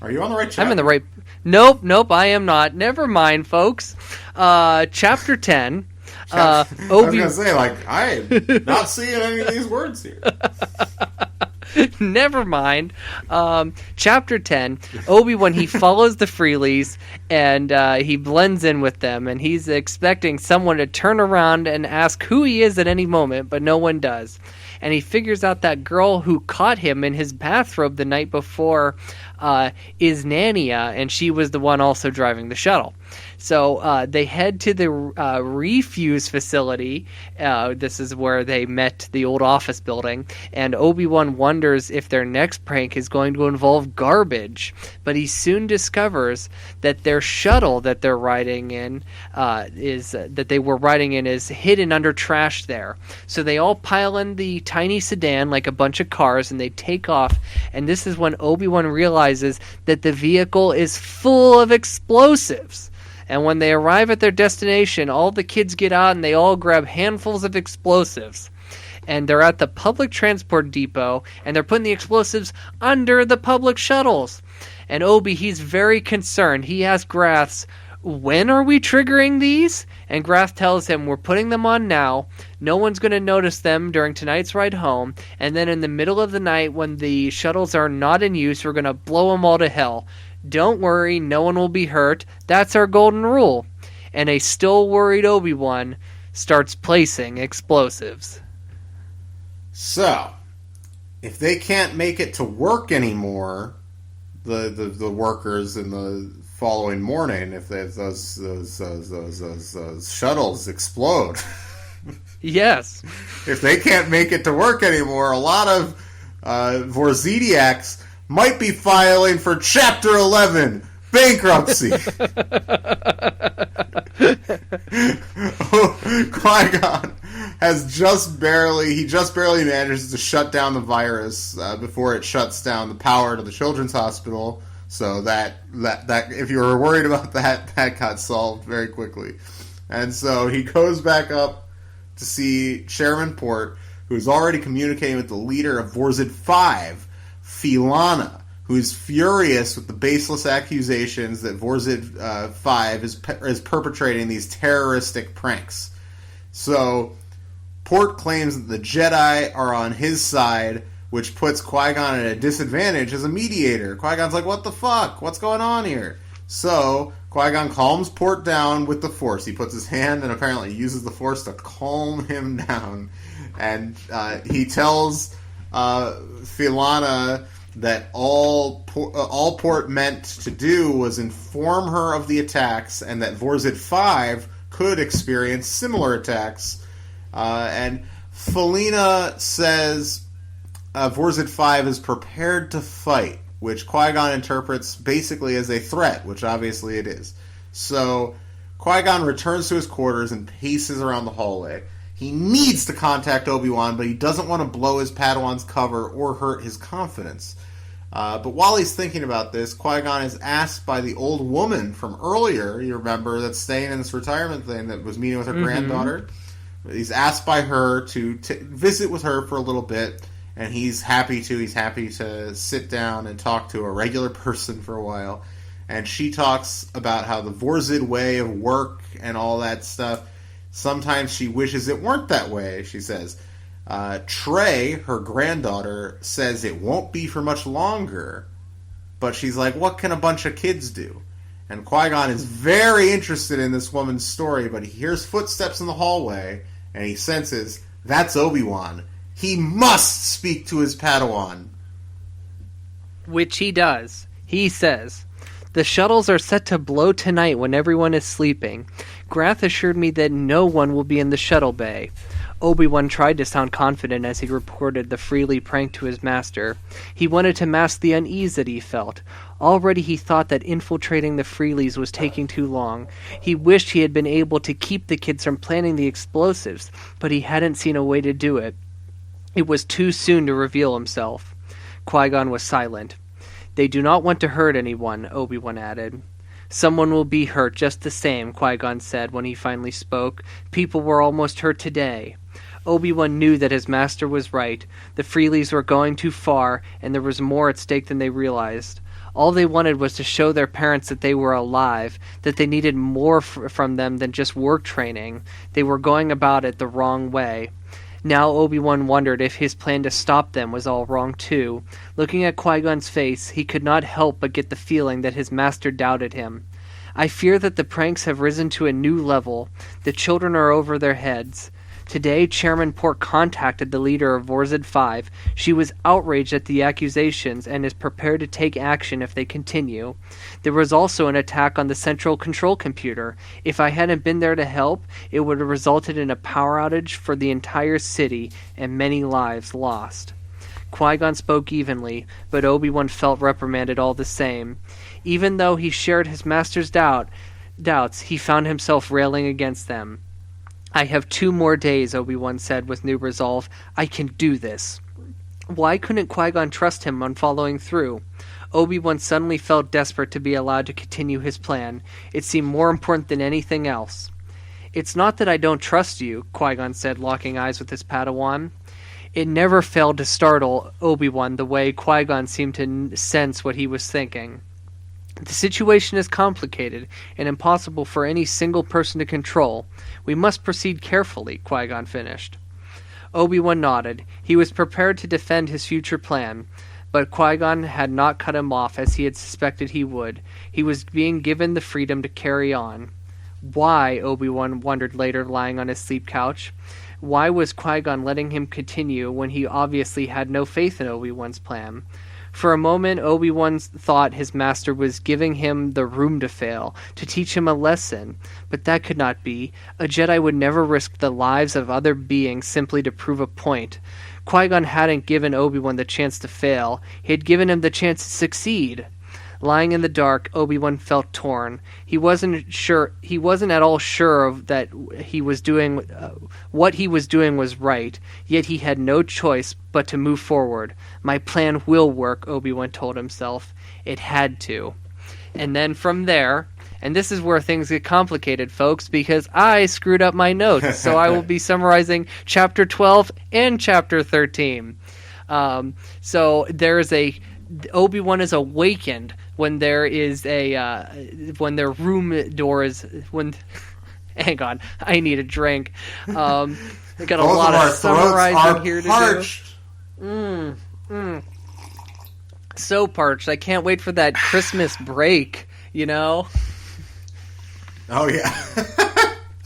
A: Are you on the right chapter?
B: I'm in the right... Nope, I am not. Never mind, folks. Chapter 10...
A: I was going to say, I'm not seeing any of these words here.
B: Never mind. Chapter 10, Obi-Wan, he follows the Freelies, and he blends in with them, and he's expecting someone to turn around and ask who he is at any moment, but no one does. And he figures out that girl who caught him in his bathrobe the night before is Nania, and she was the one also driving the shuttle. So they head to the refuse facility. This is where they met the old office building. And Obi-Wan wonders if their next prank is going to involve garbage. But he soon discovers that their shuttle that they're riding in is hidden under trash there. So they all pile in the tiny sedan like a bunch of cars, and they take off. And this is when Obi-Wan realizes that the vehicle is full of explosives. And when they arrive at their destination, all the kids get out and they all grab handfuls of explosives. And they're at the public transport depot, and they're putting the explosives under the public shuttles. And Obi, he's very concerned. He asks Grath, when are we triggering these? And Grath tells him, we're putting them on now. No one's going to notice them during tonight's ride home. And then in the middle of the night, when the shuttles are not in use, we're going to blow them all to hell. Don't worry, no one will be hurt. That's our golden rule. And a still worried Obi-Wan starts placing explosives.
A: So, if they can't make it to work anymore, the workers in the following morning, if those shuttles explode,
B: yes,
A: if they can't make it to work anymore, a lot of Vorzediacs might be filing for Chapter 11, bankruptcy. Qui-Gon just barely manages to shut down the virus before it shuts down the power to the children's hospital. So that if you were worried about that got solved very quickly. And so he goes back up to see Chairman Port, who's already communicating with the leader of Vorzid 5, Philana, who is furious with the baseless accusations that Vorzid 5 is perpetrating these terroristic pranks. So, Port claims that the Jedi are on his side, which puts Qui-Gon at a disadvantage as a mediator. Qui-Gon's like, what the fuck? What's going on here? So, Qui-Gon calms Port down with the Force. He puts his hand and apparently uses the Force to calm him down. And he tells Philana that all Port meant to do was inform her of the attacks, and that Vorzid 5 could experience similar attacks. And Felina says Vorzid 5 is prepared to fight, which Qui-Gon interprets basically as a threat, which obviously it is. So Qui-Gon returns to his quarters and paces around the hallway. He needs to contact Obi-Wan, but he doesn't want to blow his Padawan's cover or hurt his confidence. But while he's thinking about this, Qui-Gon is asked by the old woman from earlier, you remember, that's staying in this retirement thing, that was meeting with her granddaughter. He's asked by her to visit with her for a little bit, and he's happy to. He's happy to sit down and talk to a regular person for a while. And she talks about how the Vorzid way of work and all that stuff, sometimes she wishes it weren't that way, she says. Trey, her granddaughter, says it won't be for much longer, but she's like, what can a bunch of kids do? And Qui-Gon is very interested in this woman's story, but he hears footsteps in the hallway, and he senses, that's Obi-Wan. He must speak to his Padawan.
B: Which he does. He says, the shuttles are set to blow tonight when everyone is sleeping. Grath assured me that no one will be in the shuttle bay. Obi-Wan tried to sound confident as he reported the Freely prank to his master. He wanted to mask the unease that he felt. Already he thought that infiltrating the Freelies was taking too long. He wished he had been able to keep the kids from planting the explosives, but he hadn't seen a way to do it. It was too soon to reveal himself. Qui-Gon was silent. "They do not want to hurt anyone," Obi-Wan added. "Someone will be hurt just the same," Qui-Gon said when he finally spoke. "People were almost hurt today." Obi-Wan knew that his master was right. The Freelies were going too far, and there was more at stake than they realized. All they wanted was to show their parents that they were alive, that they needed more from them than just work training. They were going about it the wrong way. Now Obi-Wan wondered if his plan to stop them was all wrong too. Looking at Qui-Gon's face, he could not help but get the feeling that his master doubted him. "I fear that the pranks have risen to a new level. The children are over their heads. Today, Chairman Port contacted the leader of Vorzid 5. She was outraged at the accusations and is prepared to take action if they continue. There was also an attack on the central control computer. If I hadn't been there to help, it would have resulted in a power outage for the entire city and many lives lost." Qui-Gon spoke evenly, but Obi-Wan felt reprimanded all the same. Even though he shared his master's doubts, he found himself railing against them. "I have 2 more days," Obi-Wan said with new resolve. "I can do this." Why couldn't Qui-Gon trust him on following through? Obi-Wan suddenly felt desperate to be allowed to continue his plan. It seemed more important than anything else. "It's not that I don't trust you," Qui-Gon said, locking eyes with his Padawan. It never failed to startle Obi-Wan the way Qui-Gon seemed to sense what he was thinking. "The situation is complicated and impossible for any single person to control. We must proceed carefully," Qui-Gon finished. Obi-Wan nodded. He was prepared to defend his future plan, but Qui-Gon had not cut him off as he had suspected he would. He was being given the freedom to carry on. Why, Obi-Wan wondered later, lying on his sleep couch. Why was Qui-Gon letting him continue when he obviously had no faith in Obi-Wan's plan? For a moment, Obi-Wan thought his master was giving him the room to fail, to teach him a lesson. But that could not be. A Jedi would never risk the lives of other beings simply to prove a point. Qui-Gon hadn't given Obi-Wan the chance to fail. He had given him the chance to succeed. Lying in the dark, Obi-Wan felt torn. He wasn't at all sure of that he was doing what he was doing was right, yet he had no choice but to move forward. My plan will work, Obi-Wan told himself. It had to. And then from there, and this is where things get complicated, folks, because I screwed up my notes, so I will be summarizing Chapter 12 and Chapter 13. So there's Obi-Wan is awakened when there is when their room door is hang on, I need a drink. I got a lot of summarizing here parched. To do. So parched. I can't wait for that Christmas break, you know?
A: Oh yeah.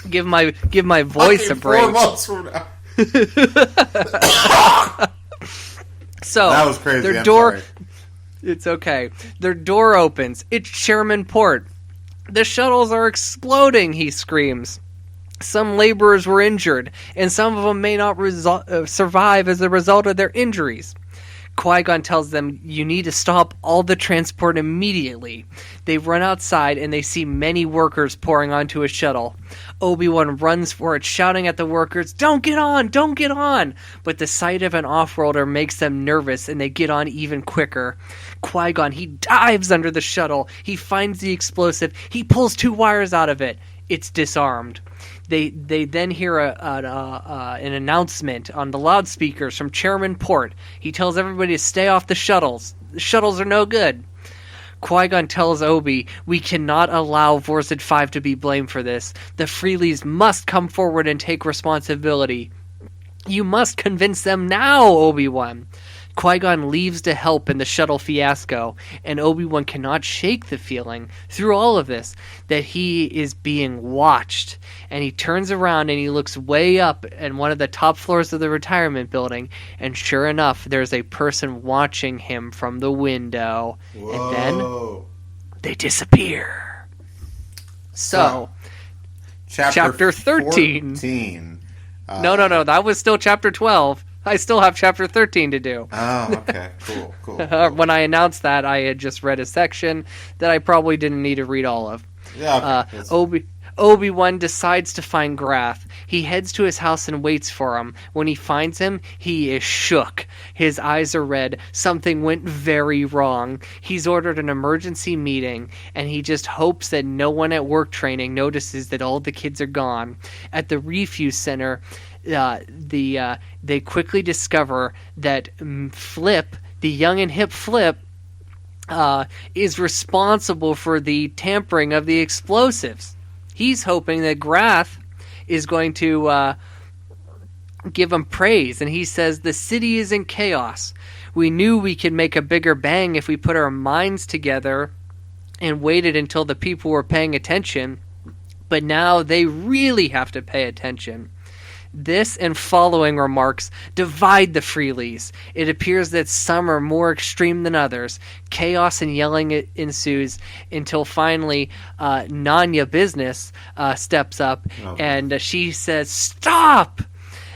B: give my voice a break.
A: 4 months from now.
B: So
A: that was crazy.
B: Their door. It's okay. Their door opens. It's Chairman Port. "The shuttles are exploding," he screams. "Some laborers were injured, and some of them may not survive as a result of their injuries." Qui-Gon tells them, "You need to stop all the transport immediately." They run outside and they see many workers pouring onto a shuttle. Obi-Wan runs for it, shouting at the workers, "Don't get on! Don't get on!" But the sight of an off-worlder makes them nervous and they get on even quicker. Qui-Gon, he dives under the shuttle. He finds the explosive. He pulls 2 wires out of it. It's disarmed. They then hear an announcement on the loudspeakers from Chairman Port. He tells everybody to stay off the shuttles. The shuttles are no good. Qui-Gon tells Obi, "We cannot allow Vorzid 5 to be blamed for this. The Freelies must come forward and take responsibility." "You must convince them now, Obi-Wan." Qui-Gon leaves to help in the shuttle fiasco, and Obi-Wan cannot shake the feeling, through all of this, that he is being watched. And he turns around and he looks way up at one of the top floors of the retirement building, and sure enough, there's a person watching him from the window.
A: Whoa.
B: And then they disappear. So, Chapter 13. No. That was still chapter 12. I still have chapter 13 to do.
A: Oh, okay. Cool.
B: When I announced that, I had just read a section that I probably didn't need to read all of.
A: Yeah.
B: Obi-Wan decides to find Grath. He heads to his house and waits for him. When he finds him, he is shook. His eyes are red. Something went very wrong. He's ordered an emergency meeting, and he just hopes that no one at work training notices that all the kids are gone. At the refuse center, they quickly discover that Flip, the young and hip Flip, is responsible for the tampering of the explosives. He's hoping that Grath is going to give him praise, and he says, "The city is in chaos. We knew we could make a bigger bang if we put our minds together and waited until the people were paying attention, but now they really have to pay attention." This and following remarks divide the Freelies. It appears that some are more extreme than others. Chaos and yelling ensues until finally Nanya Business steps up and she says, "Stop!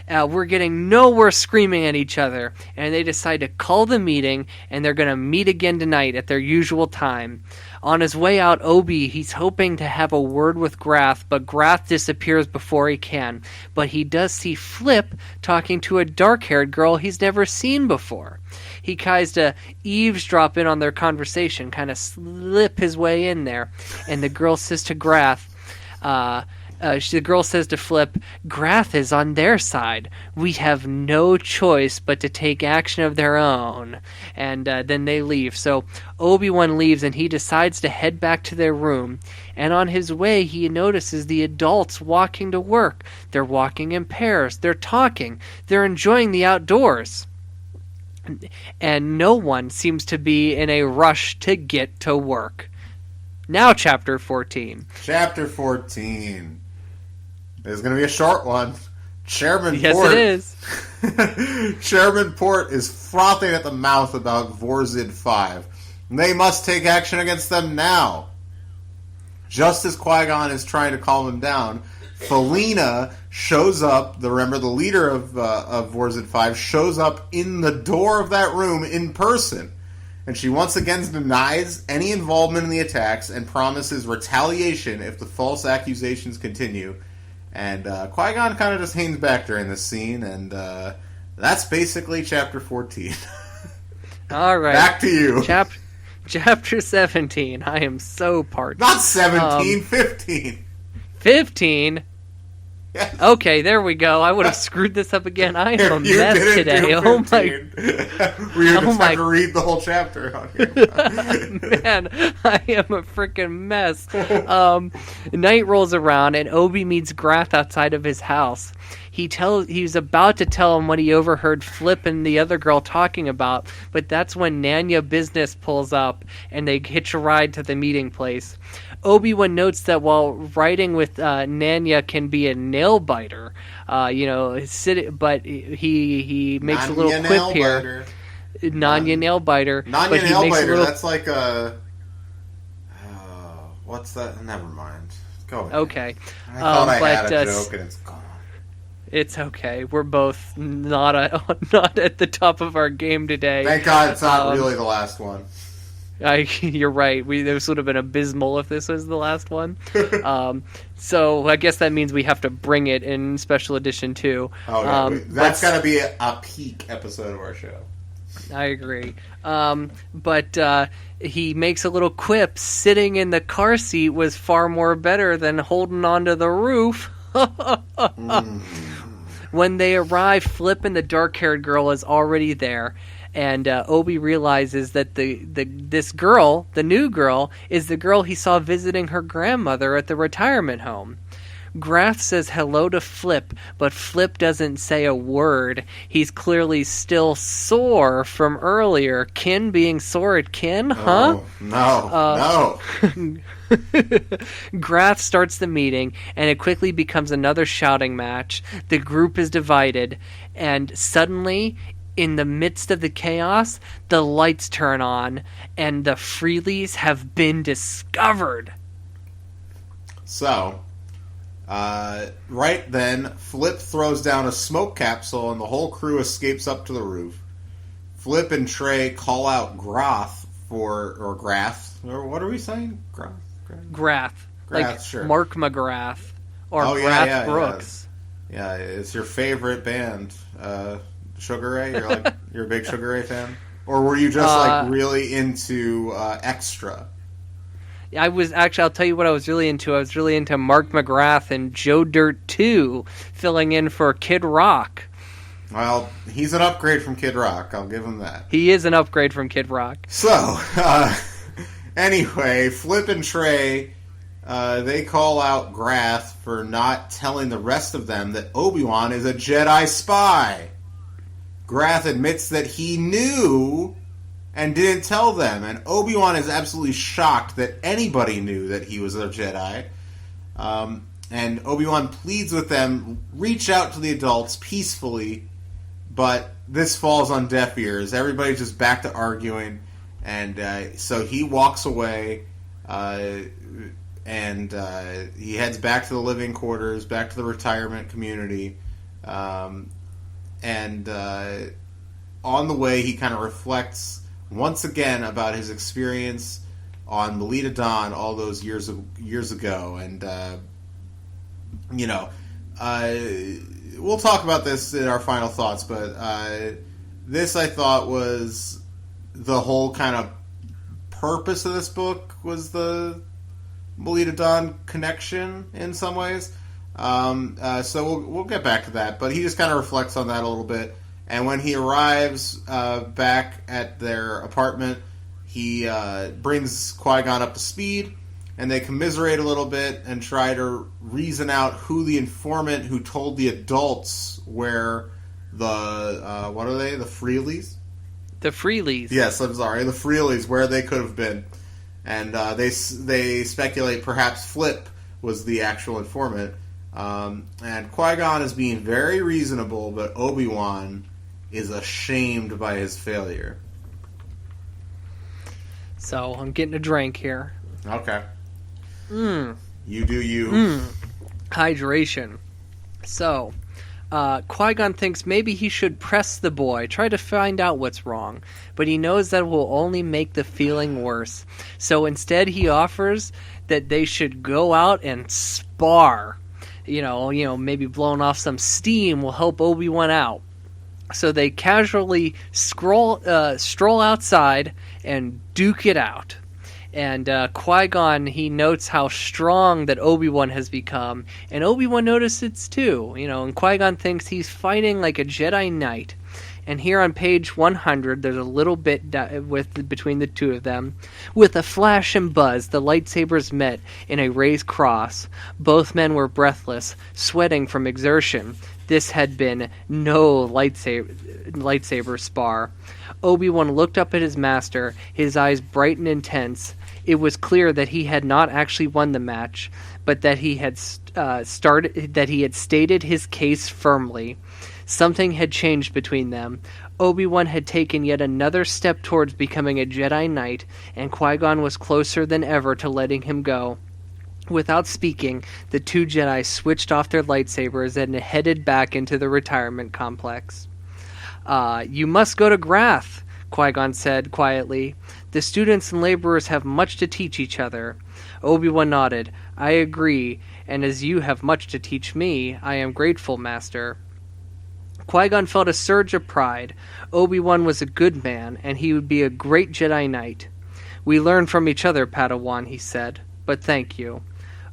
B: We're getting nowhere screaming at each other." And they decide to call the meeting, and they're going to meet again tonight at their usual time. On his way out, he's hoping to have a word with Grath, but Grath disappears before he can. But he does see Flip talking to a dark-haired girl he's never seen before. He tries to eavesdrop in on their conversation, kind of slip his way in there. And the girl says to Grath, the girl says to Flip, "Grath is on their side. We have no choice but to take action of their own." And then they leave. So Obi-Wan leaves, and he decides to head back to their room. And on his way, he notices the adults walking to work. They're walking in pairs. They're talking. They're enjoying the outdoors. And no one seems to be in a rush to get to work. Now, Chapter 14.
A: Chapter 14. It's going to be a short one. Chairman
B: Yes,
A: Port.
B: it is.
A: Chairman Port is frothing at the mouth about Vorzid 5. They must take action against them now. Just as Qui-Gon is trying to calm him down, Felina shows up. The leader of Vorzid 5 shows up in the door of that room in person. And she once again denies any involvement in the attacks and promises retaliation if the false accusations continue. And Qui-Gon kind of just hangs back during this scene, and that's basically Chapter 14.
B: All right.
A: Back to you.
B: Chapter 17. I am so parched.
A: Not 17, 15.
B: 15?
A: Yes.
B: Okay, there we go. I would have screwed this up again. I am a
A: You
B: mess
A: didn't
B: today.
A: do
B: Oh my!
A: 15. We just have to read the whole chapter on here.
B: Man, I am a freaking mess. Night rolls around, and Obi meets Grath outside of his house. He's about to tell him what he overheard Flip and the other girl talking about, but that's when Nanya Business pulls up, and they hitch a ride to the meeting place. Obi-Wan notes that while riding with Nanya can be a nail biter, but he makes a little quip here. Nanya nail biter.
A: Nanya nail biter. That's like a. What's that? Never mind. Go ahead.
B: Okay.
A: I thought I had a joke and it's gone.
B: It's okay. We're both not at the top of our game today.
A: Thank God it's not really the last one.
B: You're right. This would have been abysmal if this was the last one. So I guess that means we have to bring it in special edition too.
A: Oh, yeah. That's got to be a peak episode of our show.
B: I agree. But he makes a little quip. Sitting in the car seat was far more better than holding onto the roof. When they arrive, Flip and the dark-haired girl is already there. And Obi realizes that this girl, the new girl, is the girl he saw visiting her grandmother at the retirement home. Grath says hello to Flip, but Flip doesn't say a word. He's clearly still sore from earlier. Kin being sore at kin, huh?
A: No.
B: Grath starts the meeting, and it quickly becomes another shouting match. The group is divided, and suddenly, in the midst of the chaos, the lights turn on, and the Freelies have been discovered.
A: So, Right then, Flip throws down a smoke capsule and the whole crew escapes up to the roof. Flip and Trey call out Grath or what are we saying?
B: Grath. Like
A: sure.
B: Mark McGrath or Grath Brooks.
A: Yeah, it's your favorite band, Sugar Ray. You're a big Sugar Ray fan, or were you just really into Extra?
B: I'll tell you what I was really into. I was really into Mark McGrath and Joe Dirt 2 filling in for Kid Rock.
A: Well, he's an upgrade from Kid Rock. I'll give him that.
B: He is an upgrade from Kid Rock.
A: So, anyway, Flip and Trey, they call out Grath for not telling the rest of them that Obi-Wan is a Jedi spy. Grath admits that he knew and didn't tell them, and Obi-Wan is absolutely shocked that anybody knew that he was a Jedi. And Obi-Wan pleads with them, reach out to the adults peacefully, but this falls on deaf ears. Everybody's just back to arguing, and so he walks away, and he heads back to the living quarters, back to the retirement community, and on the way he kind of reflects once again about his experience on Melita Dawn all those years ago, and we'll talk about this in our final thoughts, but this I thought was the whole kind of purpose of this book was the Melita Dawn connection in some ways. So we'll get back to that, but he just kind of reflects on that a little bit. And when he arrives back at their apartment, he brings Qui-Gon up to speed, and they commiserate a little bit and try to reason out who the informant who told the adults where the, what are they, the Freelies?
B: The Freelies.
A: Yes, I'm sorry, the Freelies, where they could have been. And they speculate perhaps Flip was the actual informant. And Qui-Gon is being very reasonable, but Obi-Wan is ashamed by his failure.
B: So, I'm getting a drink here.
A: Okay. You do you.
B: Hydration. So, Qui-Gon thinks maybe he should press the boy, try to find out what's wrong, but he knows that will only make the feeling worse. So instead he offers that they should go out and spar. Maybe blowing off some steam will help Obi-Wan out. So they casually stroll outside and duke it out. And Qui-Gon, he notes how strong that Obi-Wan has become, and Obi-Wan notices too. And Qui-Gon thinks he's fighting like a Jedi Knight. And here on page 100, there's a little bit between the two of them. With a flash and buzz, the lightsabers met in a raised cross. Both men were breathless, sweating from exertion. This had been no lightsaber spar. Obi-Wan looked up at his master, his eyes bright and intense. It was clear that he had not actually won the match, but that he had stated his case firmly. Something had changed between them. Obi-Wan had taken yet another step towards becoming a Jedi Knight, and Qui-Gon was closer than ever to letting him go. Without speaking, the two Jedi switched off their lightsabers and headed back into the retirement complex. You must go to Grath, Qui-Gon said quietly. The students and laborers have much to teach each other. Obi-Wan nodded. I agree, and as you have much to teach me, I am grateful, Master. Qui-Gon felt a surge of pride. Obi-Wan was a good man, and he would be a great Jedi Knight. We learn from each other, Padawan, he said, but thank you.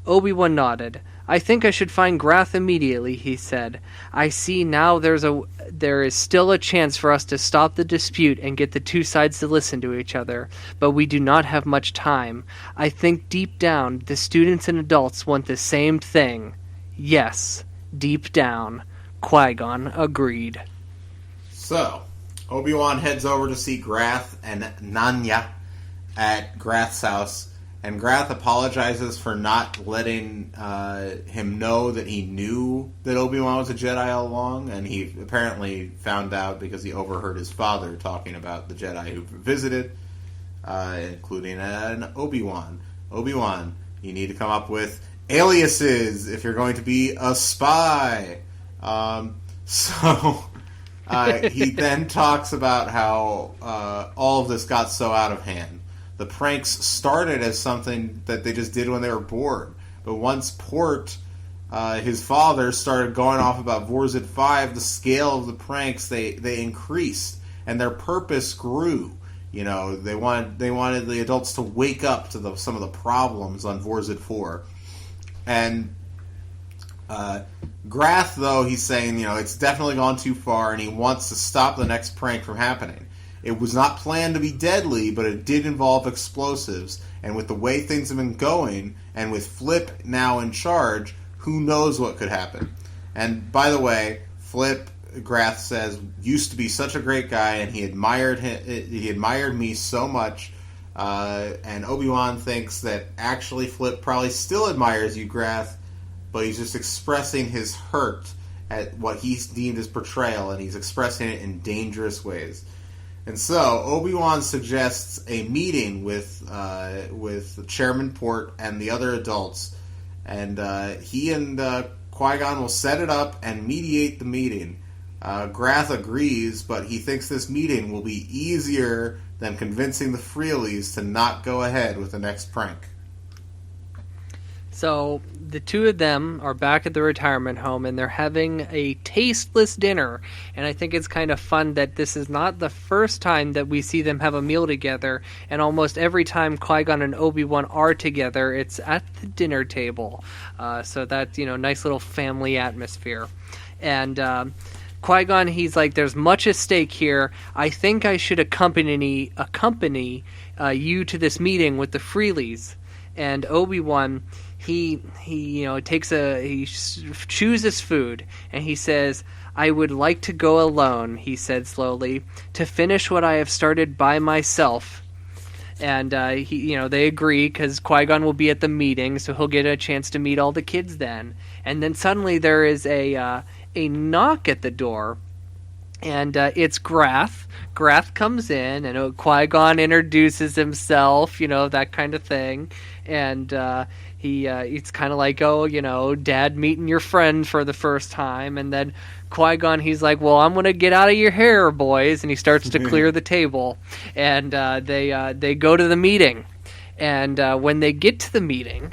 B: Obi-Wan nodded. I think I should find Grath immediately, he said. I see now there is still a chance for us to stop the dispute and get the two sides to listen to each other, but we do not have much time. I think deep down the students and adults want the same thing. Yes, deep down. Qui-Gon agreed.
A: So, Obi-Wan heads over to see Grath and Nanya at Grath's house, and Grath apologizes for not letting him know that he knew that Obi-Wan was a Jedi all along, and he apparently found out because he overheard his father talking about the Jedi who visited, including an Obi-Wan. Obi-Wan, you need to come up with aliases if you're going to be a spy. He then talks about how all of this got so out of hand. The pranks started as something that they just did when they were bored. But once Port, his father, started going off about Vorzid 5, the scale of the pranks, they increased. And their purpose grew. You know, they wanted the adults to wake up to some of the problems on Vorzid 4. And Grath, though, he's saying, it's definitely gone too far, and he wants to stop the next prank from happening. It was not planned to be deadly, but it did involve explosives, and with the way things have been going, and with Flip now in charge, who knows what could happen. And, by the way, Flip, Grath says, used to be such a great guy, and he admired me so much, and Obi-Wan thinks that actually Flip probably still admires you, Grath, but he's just expressing his hurt at what he's deemed as betrayal, and he's expressing it in dangerous ways. And so Obi-Wan suggests a meeting with Chairman Port and the other adults, and he and Qui-Gon will set it up and mediate the meeting. Grath agrees, but he thinks this meeting will be easier than convincing the Freelies to not go ahead with the next prank.
B: So the two of them are back at the retirement home, and they're having a tasteless dinner. And I think it's kind of fun that this is not the first time that we see them have a meal together. And almost every time Qui-Gon and Obi-Wan are together, it's at the dinner table. So that's, nice little family atmosphere. And Qui-Gon, he's like, there's much at stake here. I think I should accompany you to this meeting with the Freelies. And Obi-Wan, he chooses food, and he says, I would like to go alone, he said slowly, to finish what I have started by myself. And they agree, because Qui-Gon will be at the meeting, so he'll get a chance to meet all the kids then. And then suddenly there is a knock at the door, and it's Grath. Grath comes in, and Qui-Gon introduces himself, that kind of thing. And it's kind of like, Dad meeting your friend for the first time. And then Qui-Gon, he's like, well, I'm going to get out of your hair, boys. And he starts to clear the table. And they go to the meeting. And when they get to the meeting,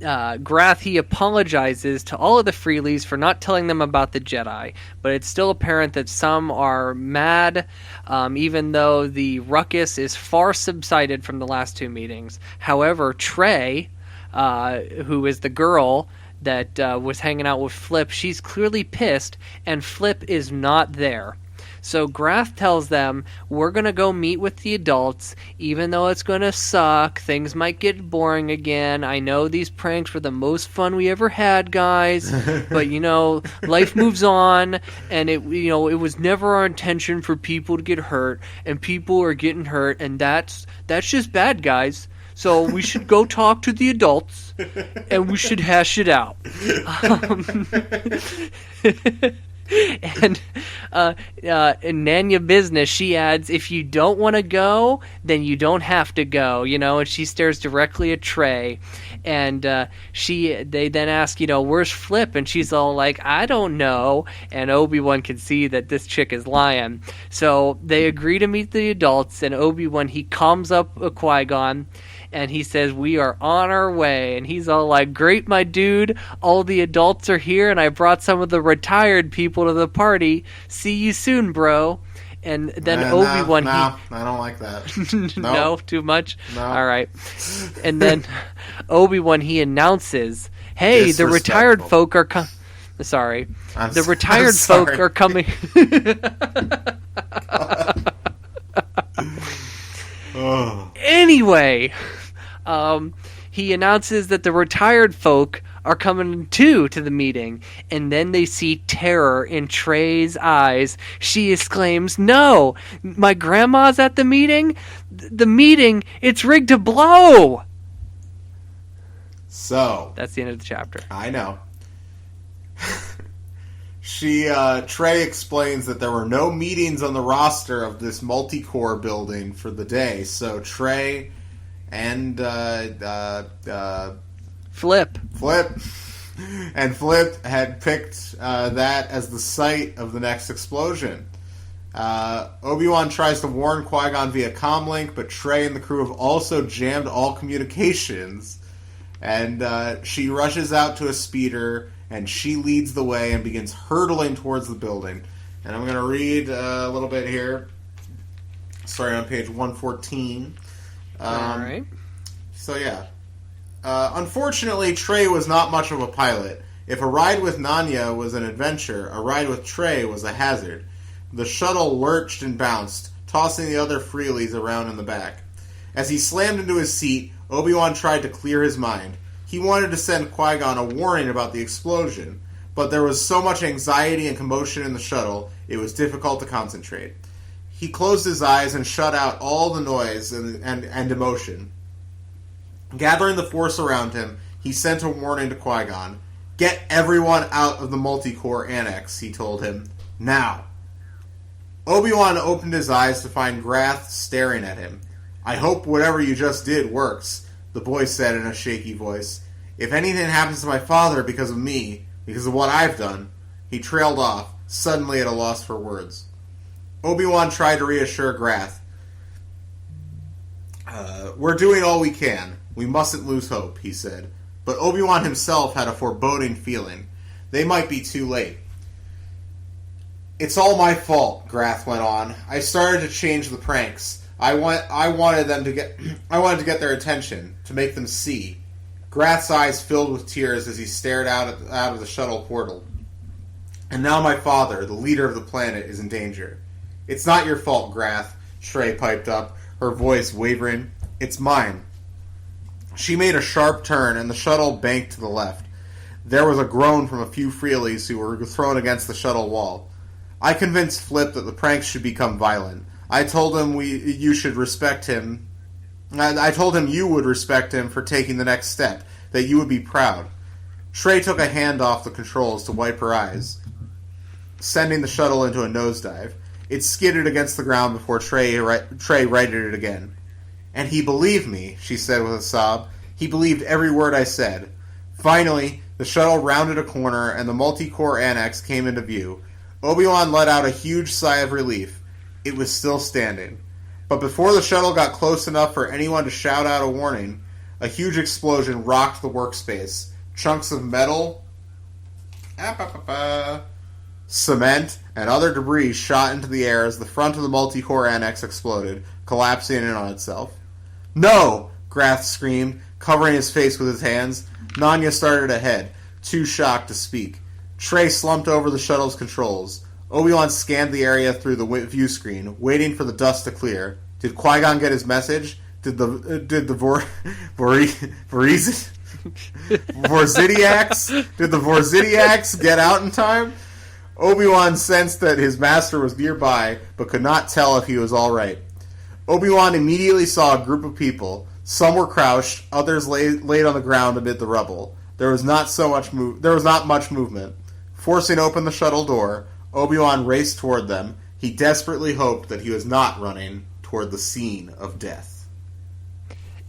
B: Grath, he apologizes to all of the Freelies for not telling them about the Jedi, but it's still apparent that some are mad, even though the ruckus is far subsided from the last two meetings. However, Trey, who is the girl that was hanging out with Flip, she's clearly pissed, and Flip is not there. So Grath tells them, we're going to go meet with the adults, even though it's going to suck, things might get boring again, I know these pranks were the most fun we ever had, guys, but life moves on, and it was never our intention for people to get hurt, and people are getting hurt, and that's just bad, guys. So we should go talk to the adults, and we should hash it out. And Nanya Business, she adds, if you don't want to go, then you don't have to go, and she stares directly at Trey. And they then ask, where's Flip? And she's all like, I don't know. And Obi-Wan can see that this chick is lying. So they agree to meet the adults, and Obi-Wan, he calms up Qui-Gon, and he says, we are on our way. And he's all like, great, my dude. All the adults are here, and I brought some of the retired people to the party. See you soon, bro. And then Obi-Wan...
A: No, I don't like that.
B: No, too much?
A: No.
B: All right. And then Obi-Wan, he announces, hey, the retired folk are Sorry. The retired folk are coming... Anyway... he announces that the retired folk are coming too to the meeting, and then they see terror in Trey's eyes. She exclaims, no, my grandma's at the meeting? The meeting, it's rigged to blow!
A: So.
B: That's the end of the chapter.
A: I know. Trey explains that there were no meetings on the roster of this multi-core building for the day, so Trey and
B: Flip.
A: And Flip had picked that as the site of the next explosion. Obi-Wan tries to warn Qui-Gon via comlink, but Trey and the crew have also jammed all communications. And she rushes out to a speeder, and she leads the way and begins hurtling towards the building. And I'm going to read a little bit here. Starting on page 114.
B: All right.
A: So, yeah. Unfortunately, Trey was not much of a pilot. If a ride with Nanya was an adventure, a ride with Trey was a hazard. The shuttle lurched and bounced, tossing the other Freelies around in the back. As he slammed into his seat, Obi-Wan tried to clear his mind. He wanted to send Qui-Gon a warning about the explosion, but there was so much anxiety and commotion in the shuttle, it was difficult to concentrate. He closed his eyes and shut out all the noise and emotion. Gathering the force around him, he sent a warning to Qui-Gon. "Get everyone out of the multi-core annex," he told him. "Now." Obi-Wan opened his eyes to find Grath staring at him. "I hope whatever you just did works," the boy said in a shaky voice. "If anything happens to my father because of me, because of what I've done..." He trailed off, suddenly at a loss for words. Obi-Wan tried to reassure Grath. "We're doing all we can. We mustn't lose hope," he said. But Obi-Wan himself had a foreboding feeling. They might be too late. "It's all my fault," Grath went on. "I started to change the pranks. I wanted to get their attention, to make them see." Grath's eyes filled with tears as he stared out of the shuttle portal. "And now my father, the leader of the planet, is in danger." "It's not your fault, Grath," Trey piped up, her voice wavering. "It's mine." She made a sharp turn, and the shuttle banked to the left. There was a groan from a few Freelies who were thrown against the shuttle wall. "I convinced Flip that the pranks should become violent. I told him you should respect him. I told him you would respect him for taking the next step, that you would be proud." Trey took a hand off the controls to wipe her eyes, sending the shuttle into a nosedive. It skidded against the ground before Trey righted it again. "And he believed me," she said with a sob. "He believed every word I said." Finally, the shuttle rounded a corner and the multi-core annex came into view. Obi-Wan let out a huge sigh of relief. It was still standing. But before the shuttle got close enough for anyone to shout out a warning, a huge explosion rocked the workspace. Chunks of metal, cement, and other debris shot into the air as the front of the multi-core annex exploded, collapsing in on itself. "No!" Grath screamed, covering his face with his hands. Nanya started ahead, too shocked to speak. Trey slumped over the shuttle's controls. Obi-Wan scanned the area through the view screen, waiting for the dust to clear. Did Qui-Gon get his message? Did the Vorzidiacs get out in time? Obi-Wan sensed that his master was nearby, but could not tell if he was all right. Obi-Wan immediately saw a group of people. Some were crouched, others laid on the ground amid the rubble. There was not much movement. Forcing open the shuttle door, Obi-Wan raced toward them. He desperately hoped that he was not running toward the scene of death.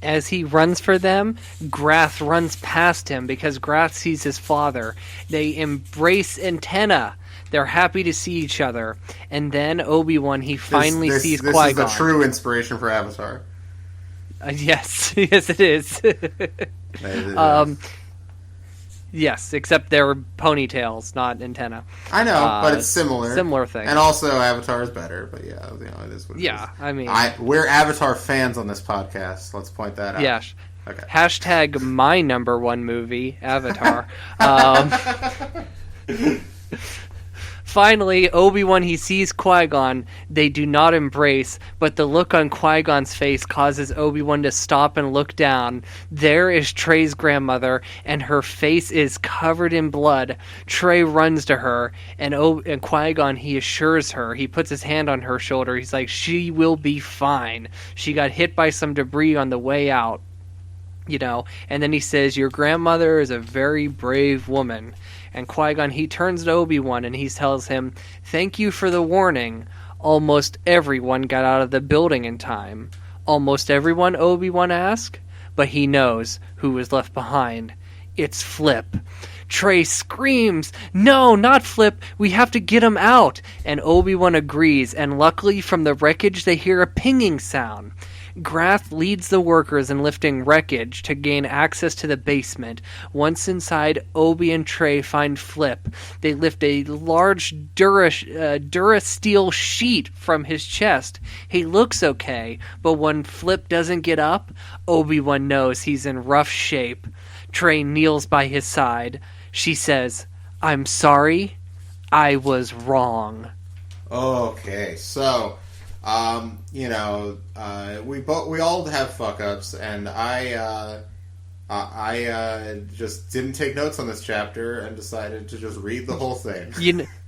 B: As he runs for them, Grath runs past him because Grath sees his father. They embrace Antenna. They're happy to see each other. And then Obi-Wan, he finally sees Qui-Gon.
A: This is the true inspiration for Avatar.
B: Yes. Yes, it is. Yes, except they're ponytails, not antenna.
A: I know, but it's similar.
B: Similar thing.
A: And also, Avatar is better, but yeah, it is what it is.
B: Yeah, I mean...
A: we're Avatar fans on this podcast. Let's point that out.
B: Yeah.
A: Okay.
B: Hashtag my number one movie, Avatar. Finally, Obi-Wan, he sees Qui-Gon. They do not embrace, but the look on Qui-Gon's face causes Obi-Wan to stop and look down. There is Trey's grandmother, and her face is covered in blood. Trey runs to her, and Qui-Gon, he assures her. He puts his hand on her shoulder. He's like, "She will be fine. She got hit by some debris on the way out." You know, and then he says, "Your grandmother is a very brave woman." And Qui-Gon, he turns to Obi-Wan and he tells him, "Thank you for the warning. Almost everyone got out of the building in time. Almost everyone, Obi-Wan asks, but he knows who was left behind. It's Flip. Trey screams, "No, not Flip, we have to get him out!" And Obi-Wan agrees, and luckily from the wreckage they hear a pinging sound. Grath leads the workers in lifting wreckage to gain access to the basement. Once inside, Obi and Trey find Flip. They lift a large Durasteel sheet from his chest. He looks okay, but when Flip doesn't get up, Obi-Wan knows he's in rough shape. Trey kneels by his side. She says, "I'm sorry. I was wrong."
A: Okay, so, we all have fuck-ups, and I just didn't take notes on this chapter and decided to just read the whole thing.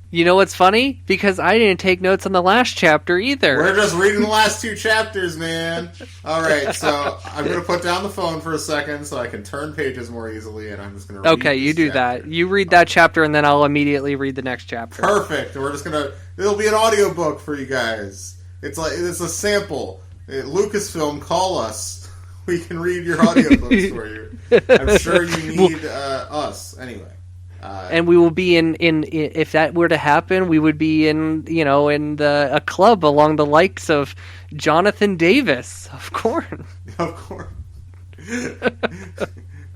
B: You know what's funny? Because I didn't take notes on the last chapter either.
A: We're just reading the last 2 chapters, man. Alright, so I'm going to put down the phone for a second so I can turn pages more easily, and I'm just going to read
B: Okay, you do
A: chapter.
B: that. You read that chapter, and then I'll immediately read the next chapter.
A: Perfect. We're just going to... It'll be an audiobook for you guys. It's a sample. Lucasfilm, call us. We can read your audiobooks for you. I'm sure you need us. Anyway.
B: And we will be in if that were to happen, we would be in a club along the likes of Jonathan Davis, of course.
A: Of course. I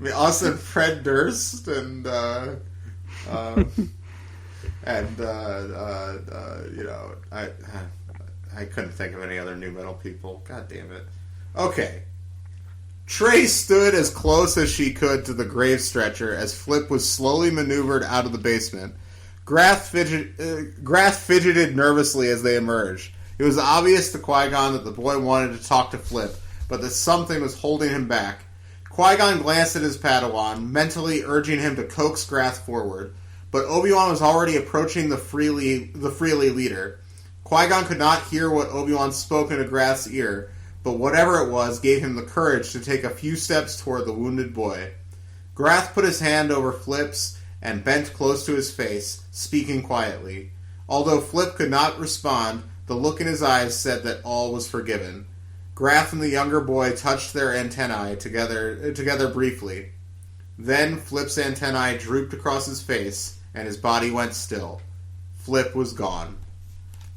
A: mean, us and Fred Durst I couldn't think of any other new metal people. God damn it. Okay. Trey stood as close as she could to the grave stretcher as Flip was slowly maneuvered out of the basement. Grath fidgeted nervously as they emerged. It was obvious to Qui-Gon that the boy wanted to talk to Flip, but that something was holding him back. Qui-Gon glanced at his Padawan, mentally urging him to coax Grath forward, but Obi-Wan was already approaching the Freely leader. Qui-Gon could not hear what Obi-Wan spoke into Grath's ear, but whatever it was gave him the courage to take a few steps toward the wounded boy. Grath put his hand over Flip's and bent close to his face, speaking quietly. Although Flip could not respond, the look in his eyes said that all was forgiven. Grath and the younger boy touched their antennae together briefly. Then Flip's antennae drooped across his face, and his body went still. Flip was gone.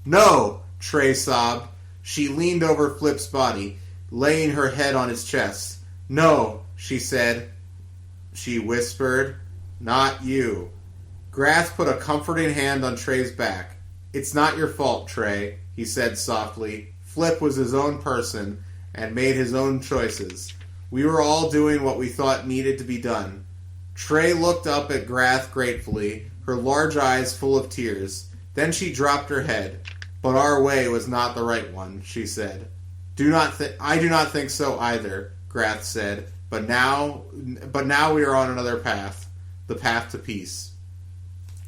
A: "No!" Trey sobbed. She leaned over Flip's body, laying her head on his chest. "No," she said. She whispered, "Not you." Grath put a comforting hand on Trey's back. "It's not your fault, Trey," he said softly. "Flip was his own person and made his own choices. We were all doing what we thought needed to be done." Trey looked up at Grath gratefully, her large eyes full of tears. Then she dropped her head. "But our way was not the right one," she said. I do not think so either," Grath said. But now we are on another path. The path to peace."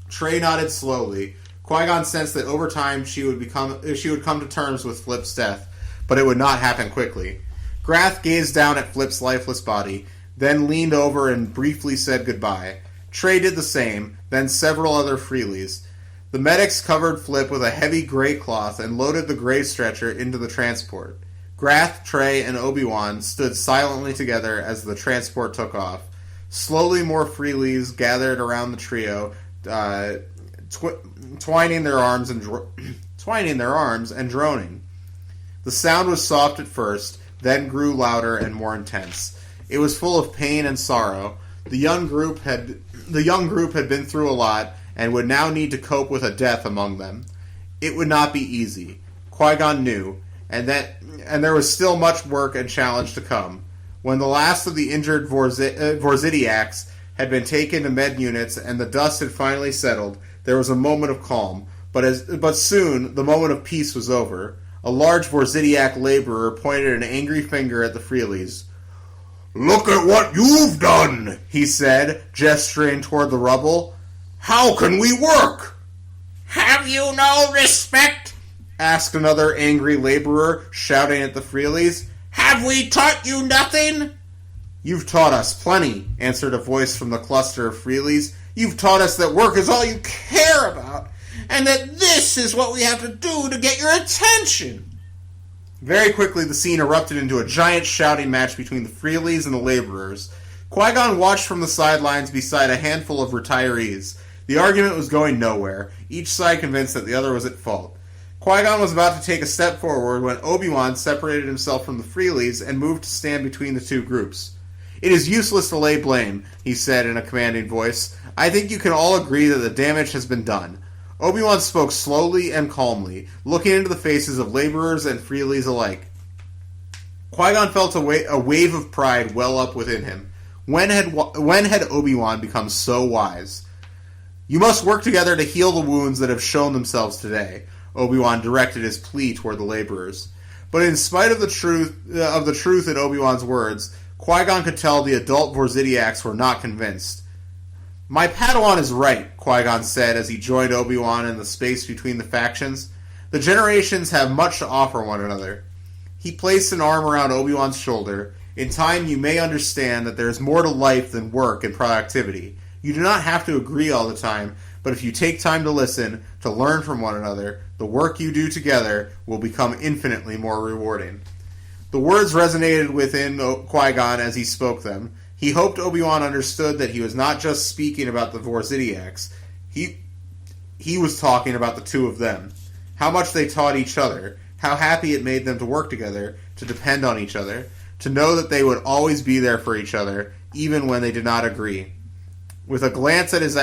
A: Trey nodded slowly. Qui-Gon sensed that over time she would come to terms with Flip's death, but it would not happen quickly. Grath gazed down at Flip's lifeless body, then leaned over and briefly said goodbye. Trey did the same, then several other Freelies. The medics covered Flip with a heavy gray cloth and loaded the grave stretcher into the transport. Grath, Trey, and Obi-Wan stood silently together as the transport took off. Slowly more Freelies gathered around the trio, twining their arms and droning. The sound was soft at first, then grew louder and more intense. It was full of pain and sorrow. The young group had been through a lot, and would now need to cope with a death among them. It would not be easy. Qui-Gon knew, and there was still much work and challenge to come. When the last of the injured Vorzidiacs had been taken to med units and the dust had finally settled, there was a moment of calm, but soon the moment of peace was over. A large Vorzidiac laborer pointed an angry finger at the Freelies. "Look at what you've done," he said, gesturing toward the rubble. "How can we work?" "Have you no respect?" asked another angry laborer, shouting at the Freelies. "Have we taught you nothing?" "You've taught us plenty," answered a voice from the cluster of Freelies. "You've taught us that work is all you care about, and that this is what we have to do to get your attention." Very quickly, the scene erupted into a giant shouting match between the Freelies and the laborers. Qui-Gon watched from the sidelines beside a handful of retirees. The argument was going nowhere, each side convinced that the other was at fault. Qui-Gon was about to take a step forward when Obi-Wan separated himself from the Freelies and moved to stand between the two groups. "It is useless to lay blame," he said in a commanding voice. "I think you can all agree that the damage has been done." Obi-Wan spoke slowly and calmly, looking into the faces of laborers and Freelies alike. Qui-Gon felt a wave of pride well up within him. When had Obi-Wan become so wise? "You must work together to heal the wounds that have shown themselves today," Obi-Wan directed his plea toward the laborers. But in spite of the truth in Obi-Wan's words, Qui-Gon could tell the adult Vorzidiacs were not convinced. "My Padawan is right," Qui-Gon said as he joined Obi-Wan in the space between the factions. "The generations have much to offer one another." He placed an arm around Obi-Wan's shoulder. "In time you may understand that there is more to life than work and productivity. You do not have to agree all the time, but if you take time to listen, to learn from one another, the work you do together will become infinitely more rewarding." The words resonated within Qui-Gon as he spoke them. He hoped Obi-Wan understood that he was not just speaking about the Vorzidiacs. He was talking about the two of them. How much they taught each other. How happy it made them to work together, to depend on each other, to know that they would always be there for each other, even when they did not agree. With a glance at his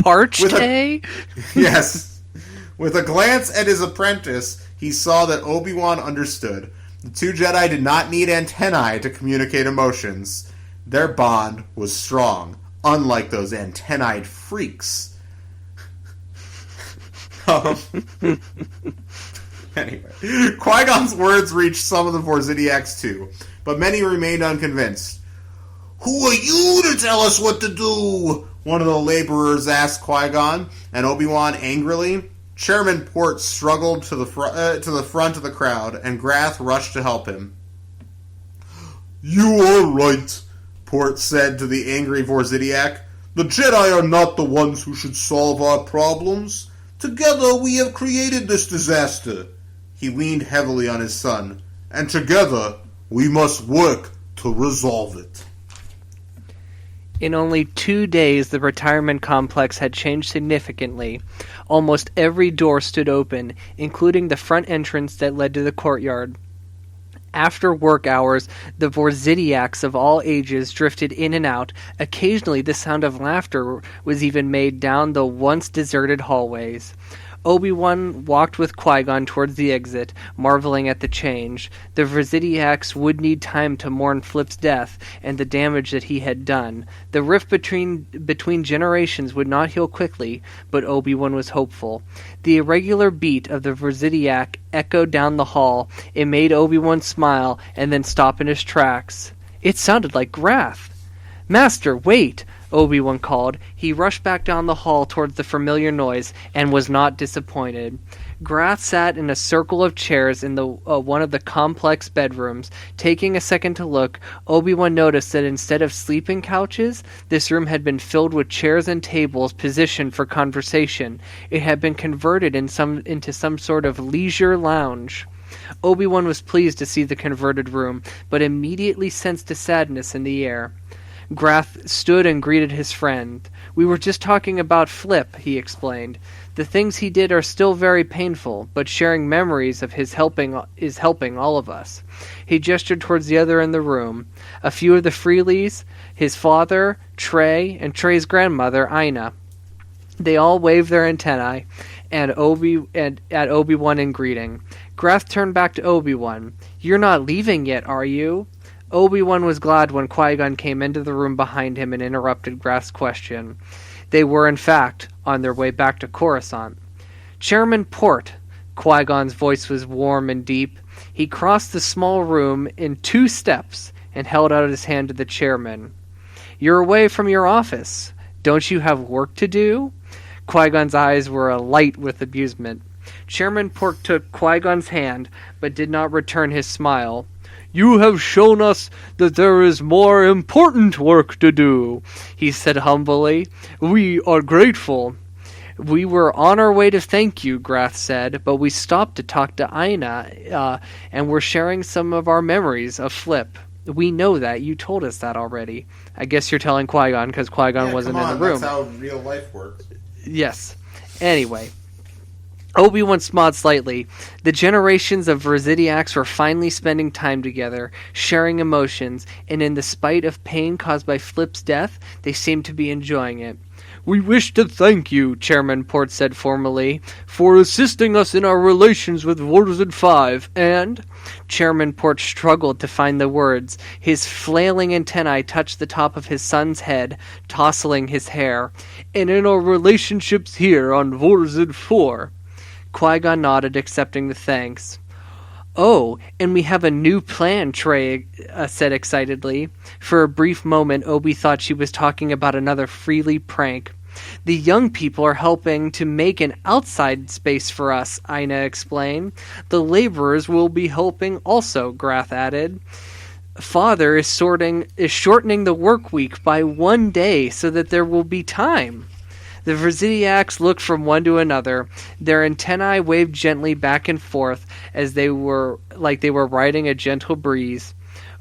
B: Parche?
A: Yes. With a glance at his apprentice, he saw that Obi-Wan understood. The two Jedi did not need antennae to communicate emotions. Their bond was strong, unlike those antennaed freaks. Anyway, Qui-Gon's words reached some of the Vorzidiacs too, but many remained unconvinced. "Who are you to tell us what to do?" one of the laborers asked Qui-Gon, and Obi-Wan angrily. Chairman Port struggled to the front of the crowd, and Grath rushed to help him. "You are right," Port said to the angry Vorzidiac. "The Jedi are not the ones who should solve our problems. Together we have created this disaster." He leaned heavily on his son. "And together we must work to resolve it."
B: In only 2 days, the retirement complex had changed significantly. Almost every door stood open, including the front entrance that led to the courtyard. After work hours, the Vorzidiacs of all ages drifted in and out. Occasionally, the sound of laughter was even made down the once deserted hallways. Obi-Wan walked with Qui-Gon towards the exit, marveling at the change. The Vorzidiacs would need time to mourn Flip's death and the damage that he had done. The rift between generations would not heal quickly, but Obi-Wan was hopeful. The irregular beat of the Vorzidiac echoed down the hall. It made Obi-Wan smile and then stop in his tracks. It sounded like Grath. "Master, wait!" Obi-Wan called. He rushed back down the hall towards the familiar noise, and was not disappointed. Grath sat in a circle of chairs in one of the complex bedrooms. Taking a second to look, Obi-Wan noticed that instead of sleeping couches, this room had been filled with chairs and tables positioned for conversation. It had been converted into some sort of leisure lounge. Obi-Wan was pleased to see the converted room, but immediately sensed a sadness in the air. Grath stood and greeted his friend. "We were just talking about Flip," he explained. "The things he did are still very painful, but sharing memories of his is helping all of us." He gestured towards the other end of the room. A few of the Freelies, his father, Trey, and Trey's grandmother, Ina. They all waved their antennae at Obi-Wan in greeting. Grath turned back to Obi-Wan. "You're not leaving yet, are you?" Obi-Wan was glad when Qui-Gon came into the room behind him and interrupted Grath's question. They were, in fact, on their way back to Coruscant. "Chairman Port," Qui-Gon's voice was warm and deep. He crossed the small room in 2 steps and held out his hand to the chairman. "You're away from your office. Don't you have work to do?" Qui-Gon's eyes were alight with amusement. Chairman Port took Qui-Gon's hand, but did not return his smile. "You have shown us that there is more important work to do," he said humbly. "We are grateful." We were on our way to thank you, Grath said, but we stopped to talk to Aina, and we're sharing some of our memories of Flip. We know that. You told us that already. I guess you're telling Qui-Gon because Qui-Gon wasn't in the room.
A: That's how real life works.
B: Yes. Anyway. Obi-Wan smiled slightly. The generations of Residiacs were finally spending time together, sharing emotions, and in the spite of pain caused by Flip's death, they seemed to be enjoying it. We wish to thank you, Chairman Port said formally, for assisting us in our relations with Vorzid 5, and... Chairman Port struggled to find the words. His flailing antennae touched the top of his son's head, tousling his hair. And in our relationships here on Vorzid 4... Qui-Gon nodded, accepting the thanks. Oh, and we have a new plan, Trey said excitedly. For a brief moment, Obi thought she was talking about another Freely prank. The young people are helping to make an outside space for us, Aina explained. The laborers will be helping also, Grath added. Father is shortening the work week by 1 day so that there will be time. The Residiacs looked from one to another. Their antennae waved gently back and forth as they were riding a gentle breeze.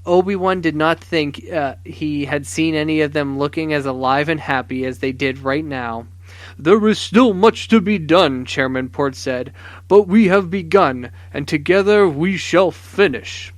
B: Obi-Wan did not think he had seen any of them looking as alive and happy as they did right now. There is still much to be done, Chairman Port said, but we have begun, and together we shall finish.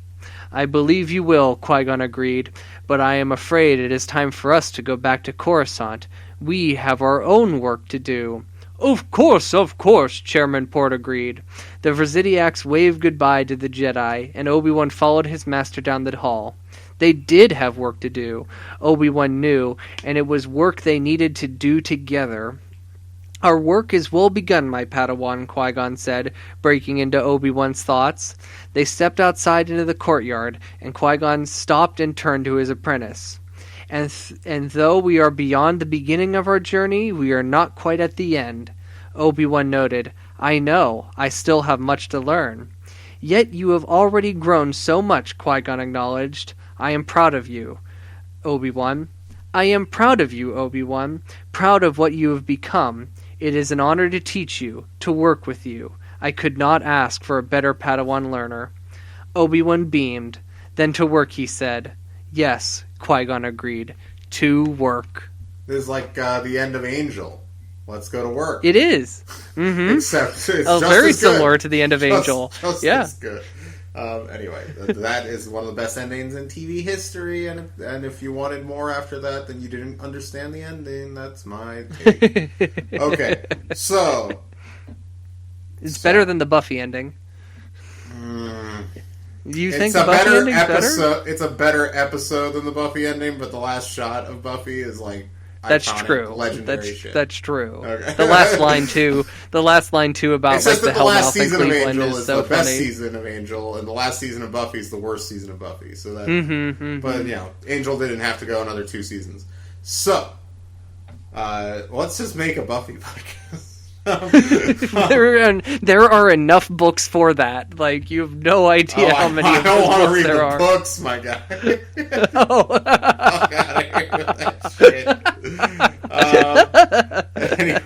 B: I believe you will, Qui-Gon agreed, but I am afraid it is time for us to go back to Coruscant. We have our own work to do. Of course, Chairman Port agreed. The Residiacs waved goodbye to the Jedi, and Obi-Wan followed his master down the hall. They did have work to do, Obi-Wan knew, and it was work they needed to do together. Our work is well begun, my Padawan, Qui-Gon said, breaking into Obi-Wan's thoughts. They stepped outside into the courtyard, and Qui-Gon stopped and turned to his apprentice. And though we are beyond the beginning of our journey, we are not quite at the end. Obi-Wan noted, I know, I still have much to learn. Yet you have already grown so much, Qui-Gon acknowledged. I am proud of you, Obi-Wan. I am proud of you, Obi-Wan, proud of what you have become. It is an honor to teach you, to work with you. I could not ask for a better Padawan learner. Obi-Wan beamed. Then to work, he said. Yes, Qui-Gon agreed. To work.
A: This is like the end of Angel. Let's go to work.
B: It is. Mm-hmm.
A: Except it's just
B: very
A: as
B: similar
A: good.
B: to the end of Angel.
A: Just
B: yeah.
A: as good. Anyway, that is one of the best endings in TV history, and if you wanted more after that, then you didn't understand the ending. That's my take. Okay, so...
B: It's better than the Buffy ending. You think the Buffy ending's better?
A: It's a better episode than the Buffy ending, but the last shot of Buffy is like
B: that's
A: iconic,
B: true.
A: Legendary shit.
B: That's true.
A: Okay.
B: The last line too. The last line too about
A: it's
B: like
A: just
B: the
A: that the last
B: Hellmouth in
A: season of
B: Cleveland
A: Angel
B: is
A: is
B: so
A: the best
B: funny.
A: season of Angel, and the last season of Buffy is the worst season of Buffy. So that, but you know, Angel didn't have to go another 2 seasons. So, let's just make a Buffy podcast.
B: There are enough books for that. Like you have no idea how many
A: I
B: of
A: don't
B: those
A: want to
B: books
A: read
B: there
A: the
B: are.
A: books, my guy.
B: Oh.
A: Fuck out of here with that shit. Anyway,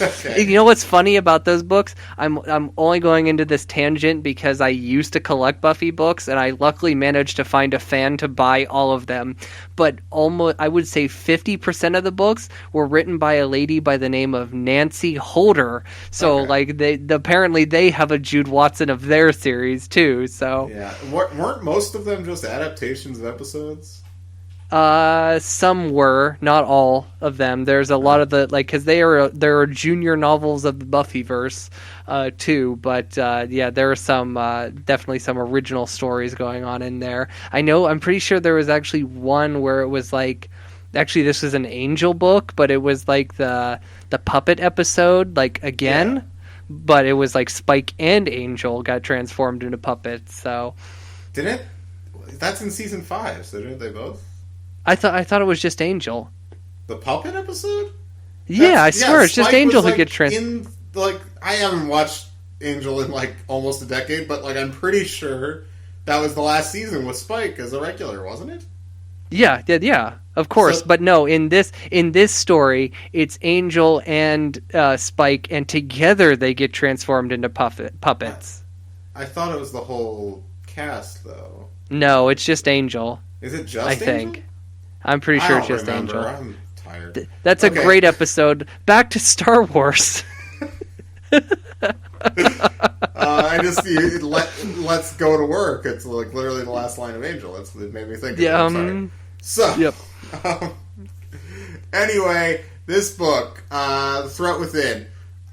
A: okay.
B: You know what's funny about those books? I'm only going into this tangent because I used to collect Buffy books, and I luckily managed to find a fan to buy all of them. But almost, I would say 50% of the books were written by a lady by the name of Nancy Holder. So, like, apparently they have a Jude Watson of their series too. So,
A: yeah, weren't most of them just adaptations of episodes?
B: Some were, not all of them. There's a lot of the because there are junior novels of the Buffyverse, too. But yeah, there are some definitely some original stories going on in there. I'm pretty sure there was actually one where it was like, actually this was an Angel book, but it was like the puppet episode again. Yeah. But it was like Spike and Angel got transformed into puppets. So
A: didn't that's in season 5? So didn't they both?
B: I thought it was just Angel.
A: The puppet episode?
B: Yeah, I swear it's just Angel who gets
A: transformed. I haven't watched Angel in almost a decade, but I'm pretty sure that was the last season with Spike as a regular, wasn't it?
B: Yeah. Of course,
A: So-
B: but no, in this story, it's Angel and Spike, and together they get transformed into puppets.
A: I thought it was the whole cast, though.
B: No, it's just Angel.
A: Is it just
B: I
A: Angel?
B: think. I'm pretty
A: I
B: sure
A: don't
B: it's just
A: remember.
B: Angel.
A: I'm tired.
B: That's a
A: Okay.
B: great episode. Back to Star Wars.
A: Let's go to work. It's like literally the last line of Angel. That's what made me think of it.
B: Yeah.
A: I'm sorry. So,
B: Yep.
A: Anyway, this book, The Threat Within.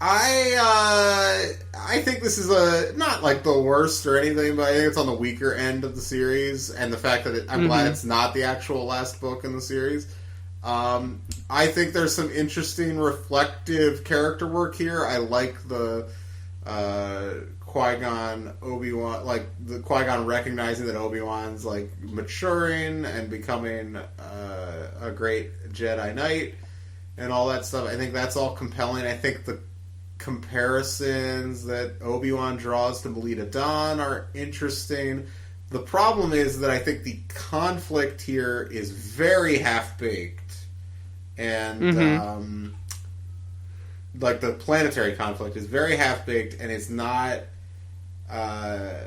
A: I think this is not like the worst or anything, but I think it's on the weaker end of the series, and the fact that I'm glad it's not the actual last book in the series. I think there's some interesting reflective character work here. I like the Qui-Gon Obi-Wan, like the Qui-Gon recognizing that Obi-Wan's like maturing and becoming a great Jedi Knight and all that stuff. I think that's all compelling. I think the comparisons that Obi-Wan draws to Melita Dawn are interesting. The problem is that I think the conflict here is very half-baked. And, like, the planetary conflict is very half-baked, and it's not... I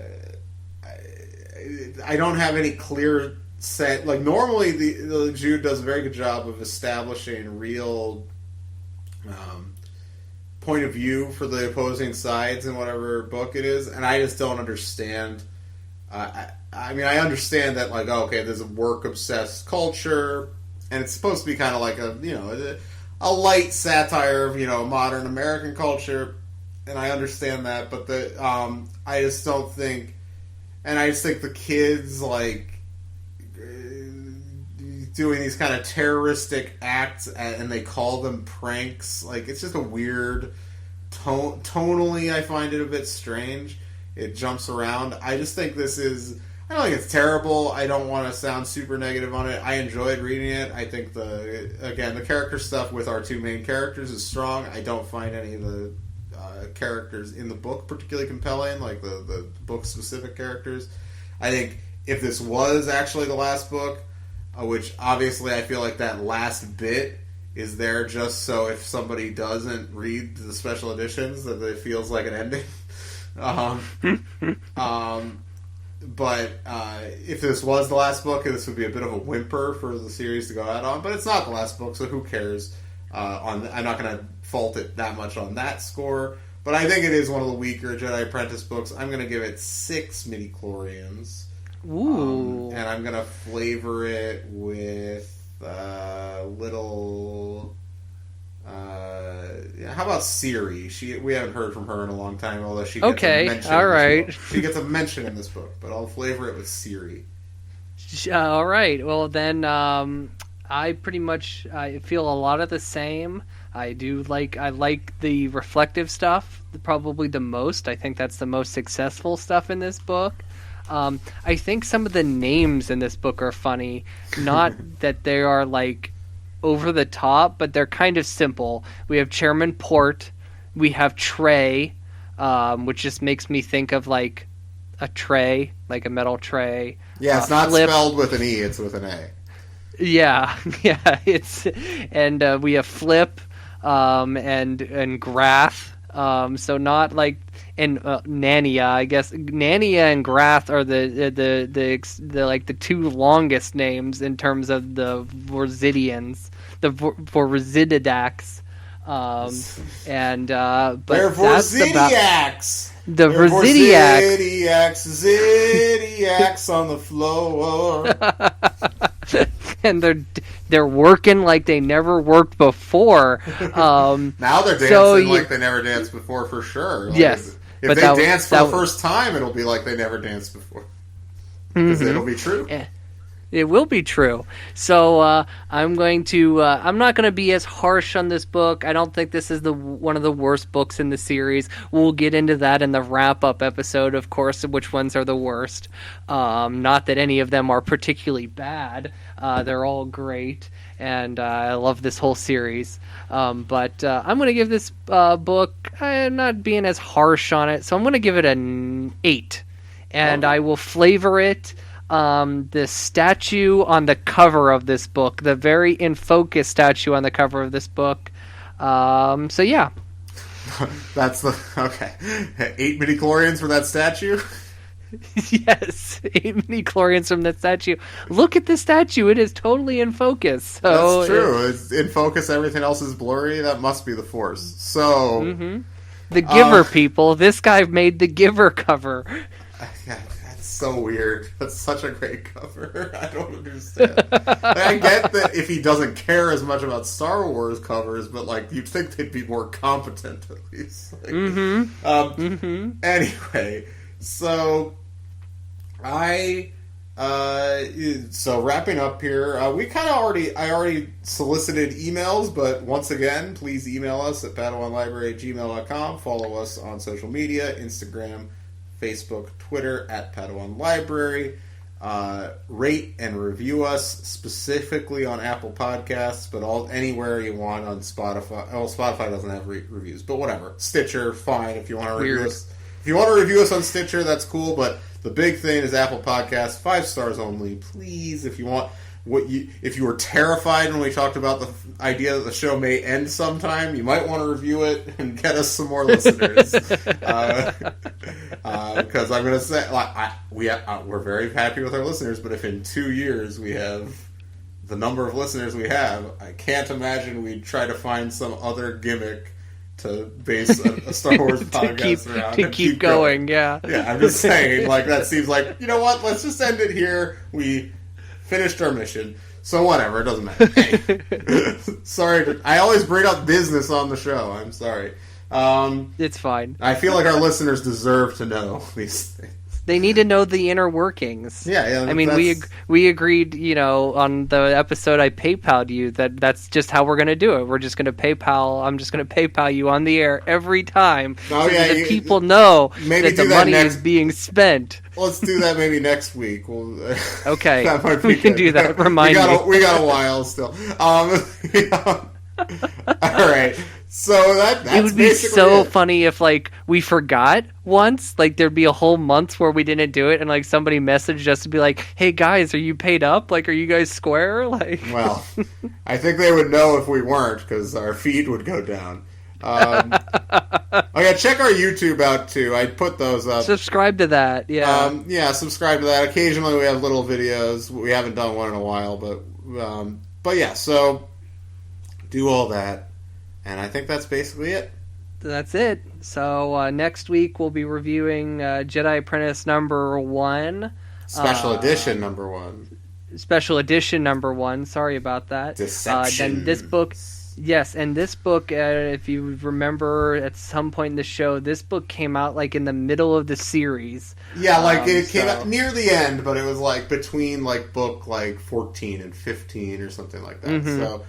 A: don't have any clear set... Like, normally, the Jude does a very good job of establishing real... point of view for the opposing sides in whatever book it is, and I just don't understand. I mean, I understand that, like, okay, there's a work-obsessed culture, and it's supposed to be kind of like a light satire of, modern American culture, and I understand that, but I just don't think, and I just think the kids, like, doing these kind of terroristic acts, and they call them pranks. Like, it's just a weird tonally. I find it a bit strange. It jumps around. I just think this is. I don't think it's terrible. I don't want to sound super negative on it. I enjoyed reading it. I think the character stuff with our two main characters is strong. I don't find any of the characters in the book particularly compelling, like the book specific characters. I think if this was actually the last book. Which obviously I feel like that last bit is there just so if somebody doesn't read the special editions that it feels like an ending. But if this was the last book, this would be a bit of a whimper for the series to go out on. But it's not the last book, so who cares? I'm not going to fault it that much on that score. But I think it is one of the weaker Jedi Apprentice books. I'm going to give it 6 midichlorians.
B: Ooh.
A: And I'm going to flavor it with little... how about Siri? We haven't heard from her in a long time, although she gets a mention.
B: All right.
A: She gets a mention in this book, but I'll flavor it with Siri.
B: All right. Well, then I pretty much I feel a lot of the same. I like the reflective stuff probably the most. I think that's the most successful stuff in this book. I think some of the names in this book are funny. Not that they are like over the top, but they're kind of simple. We have Chairman Port. We have Tray, which just makes me think of like a tray, like a metal tray.
A: Yeah, it's not
B: Flip.
A: spelled with an E, it's with an A.
B: Yeah, and we have Flip, and Grath. So not like Nania. I guess Nania and Grath are the like the two longest names in terms of the Vorzidians, for Vorzididacs. But
A: they're
B: that's
A: Vorzidiacs!
B: The
A: They're
B: Vorzidiacs.
A: Zidiacs on the floor.
B: And they're working like they never worked before.
A: Now they're dancing like they never danced before, for sure. Like,
B: yes.
A: If they dance for the first time, it'll be like they never danced before. Because it'll be true.
B: It will be true. So I'm going to. I'm not going to be as harsh on this book. I don't think this is one of the worst books in the series. We'll get into that in the wrap-up episode, of course, which ones are the worst. Not that any of them are particularly bad. They're all great, and I love this whole series. But I'm going to give this book. I'm not being as harsh on it, so I'm going to give it an 8, and I will flavor it the statue on the cover of this book, the very in focus statue on the cover of this book. So yeah.
A: That's the... Okay. 8 midi-chlorians for that statue?
B: Yes, 8 midi-chlorians from that statue. Look at the statue; it is totally in focus. So
A: that's true. It's in focus. Everything else is blurry. That must be the Force. So,
B: the Giver people. This guy made the Giver cover.
A: That's so weird. That's such a great cover. I don't understand. I get that if he doesn't care as much about Star Wars covers, but like you'd think they'd be more competent at least. Like, Anyway, so. So wrapping up here, I already solicited emails, but once again, please email us at padawanlibrary@gmail.com. Follow us on social media, Instagram, Facebook, Twitter, at Padawan Library. Rate and review us, specifically on Apple Podcasts, but anywhere you want on Spotify. Oh, Spotify doesn't have reviews, but whatever. Stitcher, fine. If you want to review us, on Stitcher, that's cool, but the big thing is Apple Podcasts, 5 stars only, please. If you were terrified when we talked about the idea that the show may end sometime, you might want to review it and get us some more listeners. Because I'm going to say, we're very happy with our listeners, but if in 2 years we have the number of listeners we have, I can't imagine we'd try to find some other gimmick to base a Star Wars podcast around.
B: To keep going, yeah.
A: Yeah, I'm just saying, that seems like, you know what, let's just end it here. We finished our mission. So whatever, it doesn't matter. Hey. Sorry, I always bring up business on the show. I'm sorry.
B: It's fine.
A: I feel like our listeners deserve to know these things.
B: They need to know the inner workings.
A: Yeah.
B: I mean, we agreed, on the episode I PayPal'd you that's just how we're going to do it. We're just going to I'm just going to PayPal you on the air every time.
A: Oh,
B: so that people know that the money is being spent.
A: Let's do that maybe next week.
B: Okay, we can do that. Remind me.
A: We got a while still. All right. So that's
B: it would be so funny if we forgot once, there'd be a whole month where we didn't do it, and somebody messaged us to be like, "Hey guys, are you paid up? Are you guys square?"
A: Well, I think they would know if we weren't because our feed would go down. Check our YouTube out too. I put those up.
B: Subscribe to that. Yeah.
A: Subscribe to that. Occasionally we have little videos. We haven't done one in a while, but yeah. So do all that. And I think that's basically it.
B: That's it. So next week we'll be reviewing Jedi Apprentice number 1.
A: Special edition number 1.
B: Special edition number 1. Sorry about that.
A: Deception.
B: Then this book... Yes, and this book, if you remember at some point in the show, this book came out in the middle of the series.
A: Yeah, it came out near the end, but it was between book 14 and 15 or something like that. Mm-hmm. So...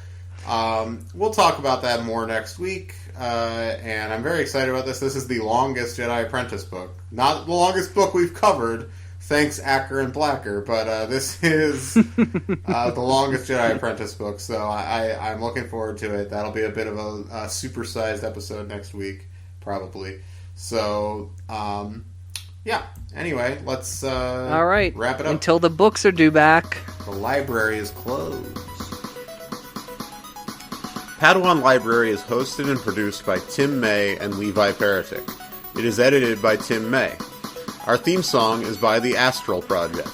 A: we'll talk about that more next week, and I'm very excited about this. This is the longest Jedi Apprentice book. Not the longest book we've covered, thanks Acker and Blacker, but this is the longest Jedi Apprentice book, so I'm looking forward to it. That'll be a bit of a supersized episode next week, probably. So, yeah. Anyway, let's
B: all right.
A: Wrap it up.
B: Until the books are due back.
A: The library is closed. Padawan Library is hosted and produced by Tim May and Levi Peretic. It is edited by Tim May. Our theme song is by the Astral Project.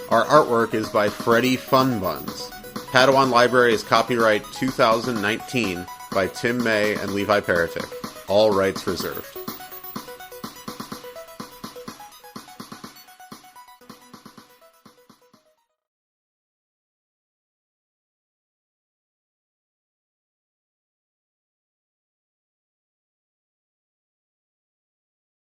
A: Our artwork is by Freddie Funbuns. Padawan Library is copyright 2019 by Tim May and Levi Peretic. All rights reserved.